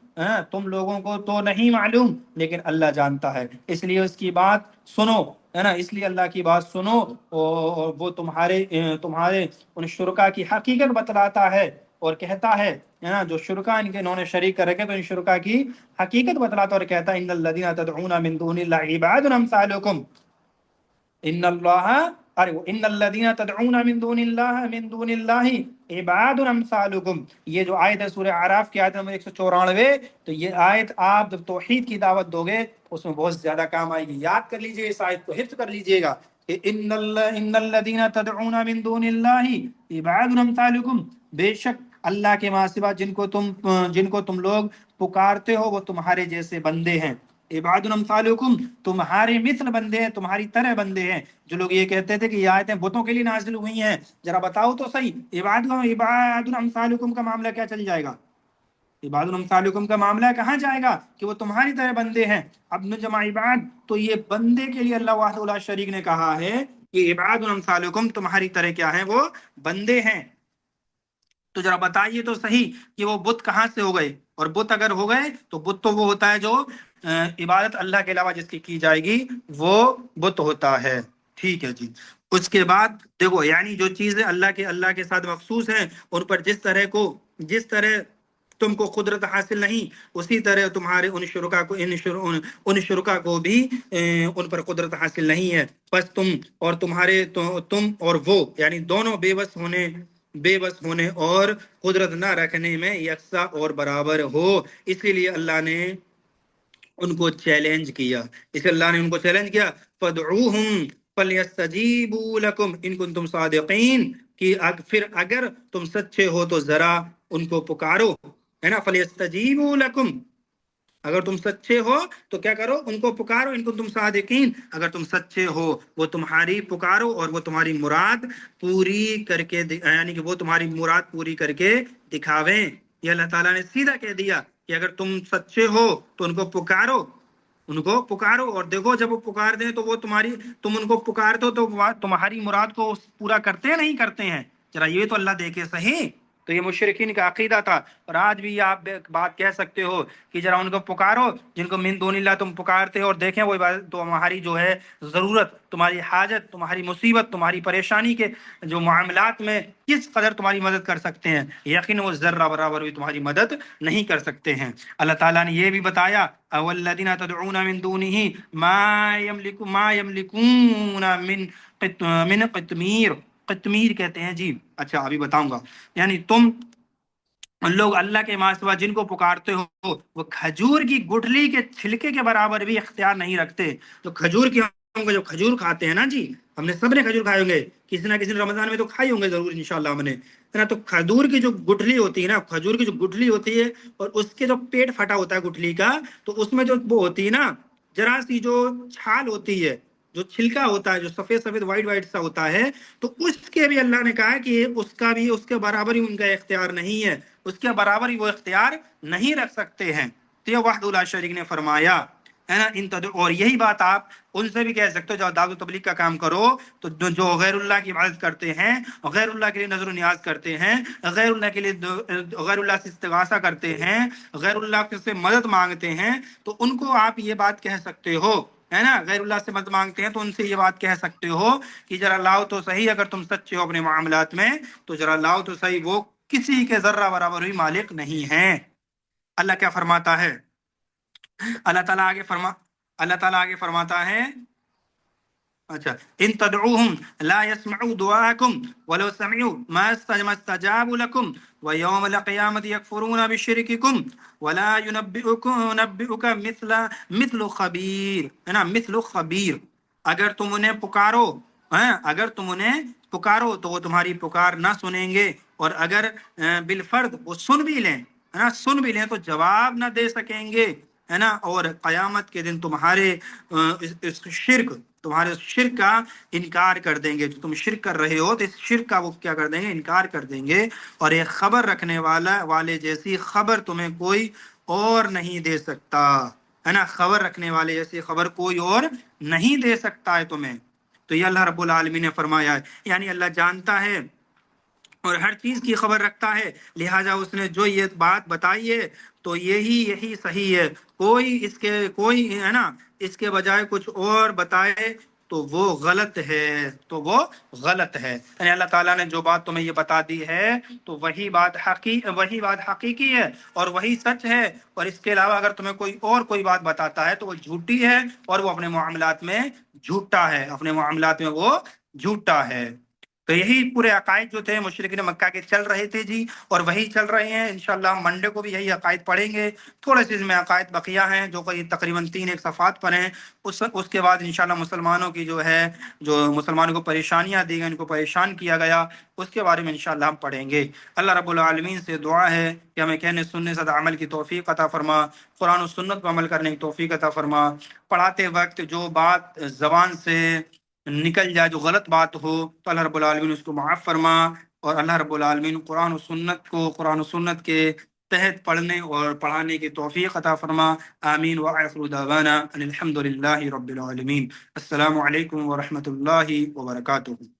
تم لوگوں کو تو نہیں معلوم لیکن اللہ جانتا ہے، اس لیے اس کی بات سنو، ہے نا، اس لیے اللہ کی بات سنو، اور وہ تمہارے ان شرکا کی حقیقت بتلاتا ہے اور کہتا ہے نا، جو شرکا ان کے انہوں نے شریک کر رکھے تو ان شرکا کی حقیقت بتلاتا اور کہتا ہے ان الذین تدعون من دون اللہ عباد امثالکم، ان اللہ ان الذین تدعون من دون اللہ عباد امثالکم۔ یہ جو آیت ہے سورہ اعراف کی آیت نمبر 194، تو یہ آیت آپ جب توحید کی دعوت دو گے اس میں بہت زیادہ کام آئے گی۔ یاد کر لیجئے، اس آیت کو حفظ کر لیجئے گا کہ ان الذین تدعون من دون اللہ عباد امثالکم، بے شک اللہ کے ماں سوا جن کو تم لوگ پکارتے ہو وہ تمہارے جیسے بندے ہیں۔ عباد امثالکم، تمہارے مثل بندے ہیں، تمہاری طرح بندے ہیں۔ جو لوگ یہ کہتے تھے کہ یہ آیتیں بتوں کے لیے نازل ہوئی ہیں، ذرا بتاؤ تو صحیح، عباد امثالکم کا معاملہ کیا چل جائے گا؟ عباد امثالکم کا معاملہ کہاں جائے گا کہ وہ تمہاری طرح بندے ہیں؟ ابن جمع عباد، تو یہ بندے کے لیے اللہ وحدہ لا شریک نے کہا ہے کہ عباد امثالکم تمہاری طرح کیا ہیں؟ وہ بندے ہیں۔ تو ذرا بتائیے تو صحیح کہ وہ بت کہاں سے ہو گئے؟ اور بت اگر ہو گئے تو بت تو وہ ہوتا ہے جو عبادت اللہ کے علاوہ جس کی جائے گی وہ بت ہوتا ہے۔ ٹھیک ہے جی۔ اس کے بعد دیکھو، یعنی جو چیزیں اللہ کے ساتھ مخصوص ہیں ان پر جس طرح تم کو قدرت حاصل نہیں، اسی طرح تمہارے ان شرکا کو بھی ان پر قدرت حاصل نہیں ہے۔ بس تم اور وہ یعنی دونوں بے بس ہونے اور قدرت نہ رکھنے میں یکساں اور برابر ہو۔ اسی لیے اللہ نے ان کو چیلنج کیا، فَادْعُوهُمْ فَلْيَسْتَجِيبُوا لَكُمْ إِن كُنتُمْ صَادِقِينَ، کہ پھر اگر تم سچے ہو تو ذرا ان کو پکارو، ہے نا، فَلْيَسْتَجِيبُوا لَكُمْ، اگر تم سچے ہو تو کیا کرو؟ ان کو پکارو، ان کو تم صادقین، اگر تم سچے ہو وہ تمہاری پکارو اور وہ تمہاری مراد پوری کر کے یعنی کہ وہ تمہاری مراد پوری کر کے دکھاویں۔ یہ اللہ تعالیٰ نے سیدھا کہہ دیا کہ اگر تم سچے ہو تو ان کو پکارو، اور دیکھو جب وہ پکار دیں تو وہ تم ان کو پکارتے ہو تو تمہاری مراد کو پورا کرتے نہیں کرتے ہیں؟ ذرا یہ تو اللہ دیکھے صحیح۔ تو یہ مشرکین کا عقیدہ تھا، اور آج بھی آپ بات کہہ سکتے ہو کہ ذرا ان کو پکارو جن کو من دون اللہ تم پکارتے ہو، اور دیکھیں وہ عبادت تمہاری جو ہے ضرورت، تمہاری حاجت، تمہاری مصیبت، تمہاری پریشانی کے جو معاملات میں کس قدر تمہاری مدد کر سکتے ہیں۔ یقین وہ ذرہ برابر بھی تمہاری مدد نہیں کر سکتے ہیں۔ اللہ تعالیٰ نے یہ بھی بتایا والذین تدعون من دونہ ما یملکون من قطمیر، قطمیر کہتے ہیں جی، اچھا ابھی بتاؤں گا، یعنی تم لوگ اللہ کے ماں سوا جن کو پکارتے ہو وہ کھجور کی گٹھلی کے چھلکے کے برابر بھی اختیار نہیں رکھتے۔ جو کھجور کھاتے ہیں نا جی، ہم نے سب نے کھجور کھائے ہوں گے، کسی نہ کسی رمضان میں تو کھائی ہوں گے ضرور انشاءاللہ ہم نے، ہے نا۔ تو کھجور کی جو گٹھلی ہوتی ہے نا، کھجور کی جو گٹھلی ہوتی ہے اور اس کے جو پیٹ پھٹا ہوتا ہے گٹھلی کا، تو اس میں جو وہ ہوتی ہے نا ذرا سی جو چھال ہوتی ہے، جو چھلکا ہوتا ہے، جو سفید سفید وائٹ سا ہوتا ہے، تو اس کے بھی اللہ نے کہا کہ اس کے برابر ہی ان کا اختیار نہیں ہے، اس کے برابر ہی وہ اختیار نہیں رکھ سکتے ہیں۔ تو یہ وحدہ لا شریک نے فرمایا، ہے نا۔ اور یہی بات آپ ان سے بھی کہہ سکتے ہو، جب دعوت و تبلیغ کا کام کرو تو جو غیر اللہ کی عبادت کرتے ہیں، غیر اللہ کے لیے نظر و نیاز کرتے ہیں، غیر اللہ سے استغاثہ کرتے ہیں، غیر اللہ سے مدد مانگتے ہیں، تو ان کو آپ یہ بات کہہ سکتے ہو، ہے نا، غیر اللہ سے مدد مانگتے ہیں تو ان سے یہ بات کہہ سکتے ہو کہ ذرا لاؤ تو صحیح، اگر تم سچے ہو اپنے معاملات میں تو ذرا لاؤ تو صحیح، وہ کسی کے ذرہ برابر بھی مالک نہیں ہیں۔ اللہ کیا فرماتا ہے؟ اللہ تعالیٰ آگے فرماتا ہے اچھا، ان تدعوهم لا يسمعوا دعاءكم ولو سمعوا ما استجابوا لكم ويوم القيامة يكفرون بشرككم ولا ينبئك مثل خبیر، ہے نا، مثل خبیر. اگر تم انہیں پکارو، ہاں اگر تم انہیں پکارو تو وہ تمہاری پکار نہ سنیں گے، اور اگر بالفرد وہ سن بھی لیں، ہے نا، سن بھی لیں تو جواب نہ دے سکیں گے، ہے نا. اور قیامت کے دن تمہارے اس شرک، تمہارے شرک کا انکار کر دیں گے، جو تم شرک کر رہے ہو تو اس شرک کا وہ کیا کر دیں گے، انکار کر دیں گے. اور ایک خبر رکھنے والے جیسی خبر تمہیں کوئی اور نہیں دے سکتا، ہے نا، خبر رکھنے والے جیسی خبر کوئی اور نہیں دے سکتا ہے تمہیں. تو یہ اللہ رب العالمین نے فرمایا ہے، یعنی اللہ جانتا ہے اور ہر چیز کی خبر رکھتا ہے، لہٰذا اس نے جو یہ بات بتائی ہے تو یہی صحیح ہے. کوئی ہے نا اس کے بجائے کچھ اور بتائے تو وہ غلط ہے، تو وہ غلط ہے. یعنی اللہ تعالیٰ نے جو بات تمہیں یہ بتا دی ہے تو وہی بات حقیقی ہے اور وہی سچ ہے. اور اس کے علاوہ اگر تمہیں کوئی بات بتاتا ہے تو وہ جھوٹی ہے اور وہ اپنے معاملات میں جھوٹا ہے، اپنے معاملات میں وہ جھوٹا ہے. تو یہی پورے عقائد جو تھے مشرکین مکہ کے چل رہے تھے جی، اور وہی چل رہے ہیں. انشاءاللہ ہم منڈے کو بھی یہی عقائد پڑھیں گے. تھوڑے سے اس میں عقائد بقیہ ہیں جو کوئی تقریباً 3 صفحات پر ہیں. اس کے بعد انشاءاللہ مسلمانوں کی جو مسلمانوں کو پریشانیاں دی گئی، ان کو پریشان کیا گیا، اس کے بارے میں انشاءاللہ ہم پڑھیں گے. اللہ رب العالمین سے دعا ہے کہ ہمیں کہنے سننے سے عمل کی توفیق عطا فرما، قرآن و سنت پر عمل کرنے کی توفیق عطا فرما. پڑھاتے وقت جو بات زبان سے نکل جائے، جو غلط بات ہو، تو اللہ رب العالمین اس کو معاف فرما. اور اللہ رب العالمین قرآن و سنت کے تحت پڑھنے اور پڑھانے کی توفیق عطا فرما. آمین. وآخر دعوانا ان الحمد للہ رب العالمین. السلام علیکم ورحمۃ اللہ وبرکاتہ.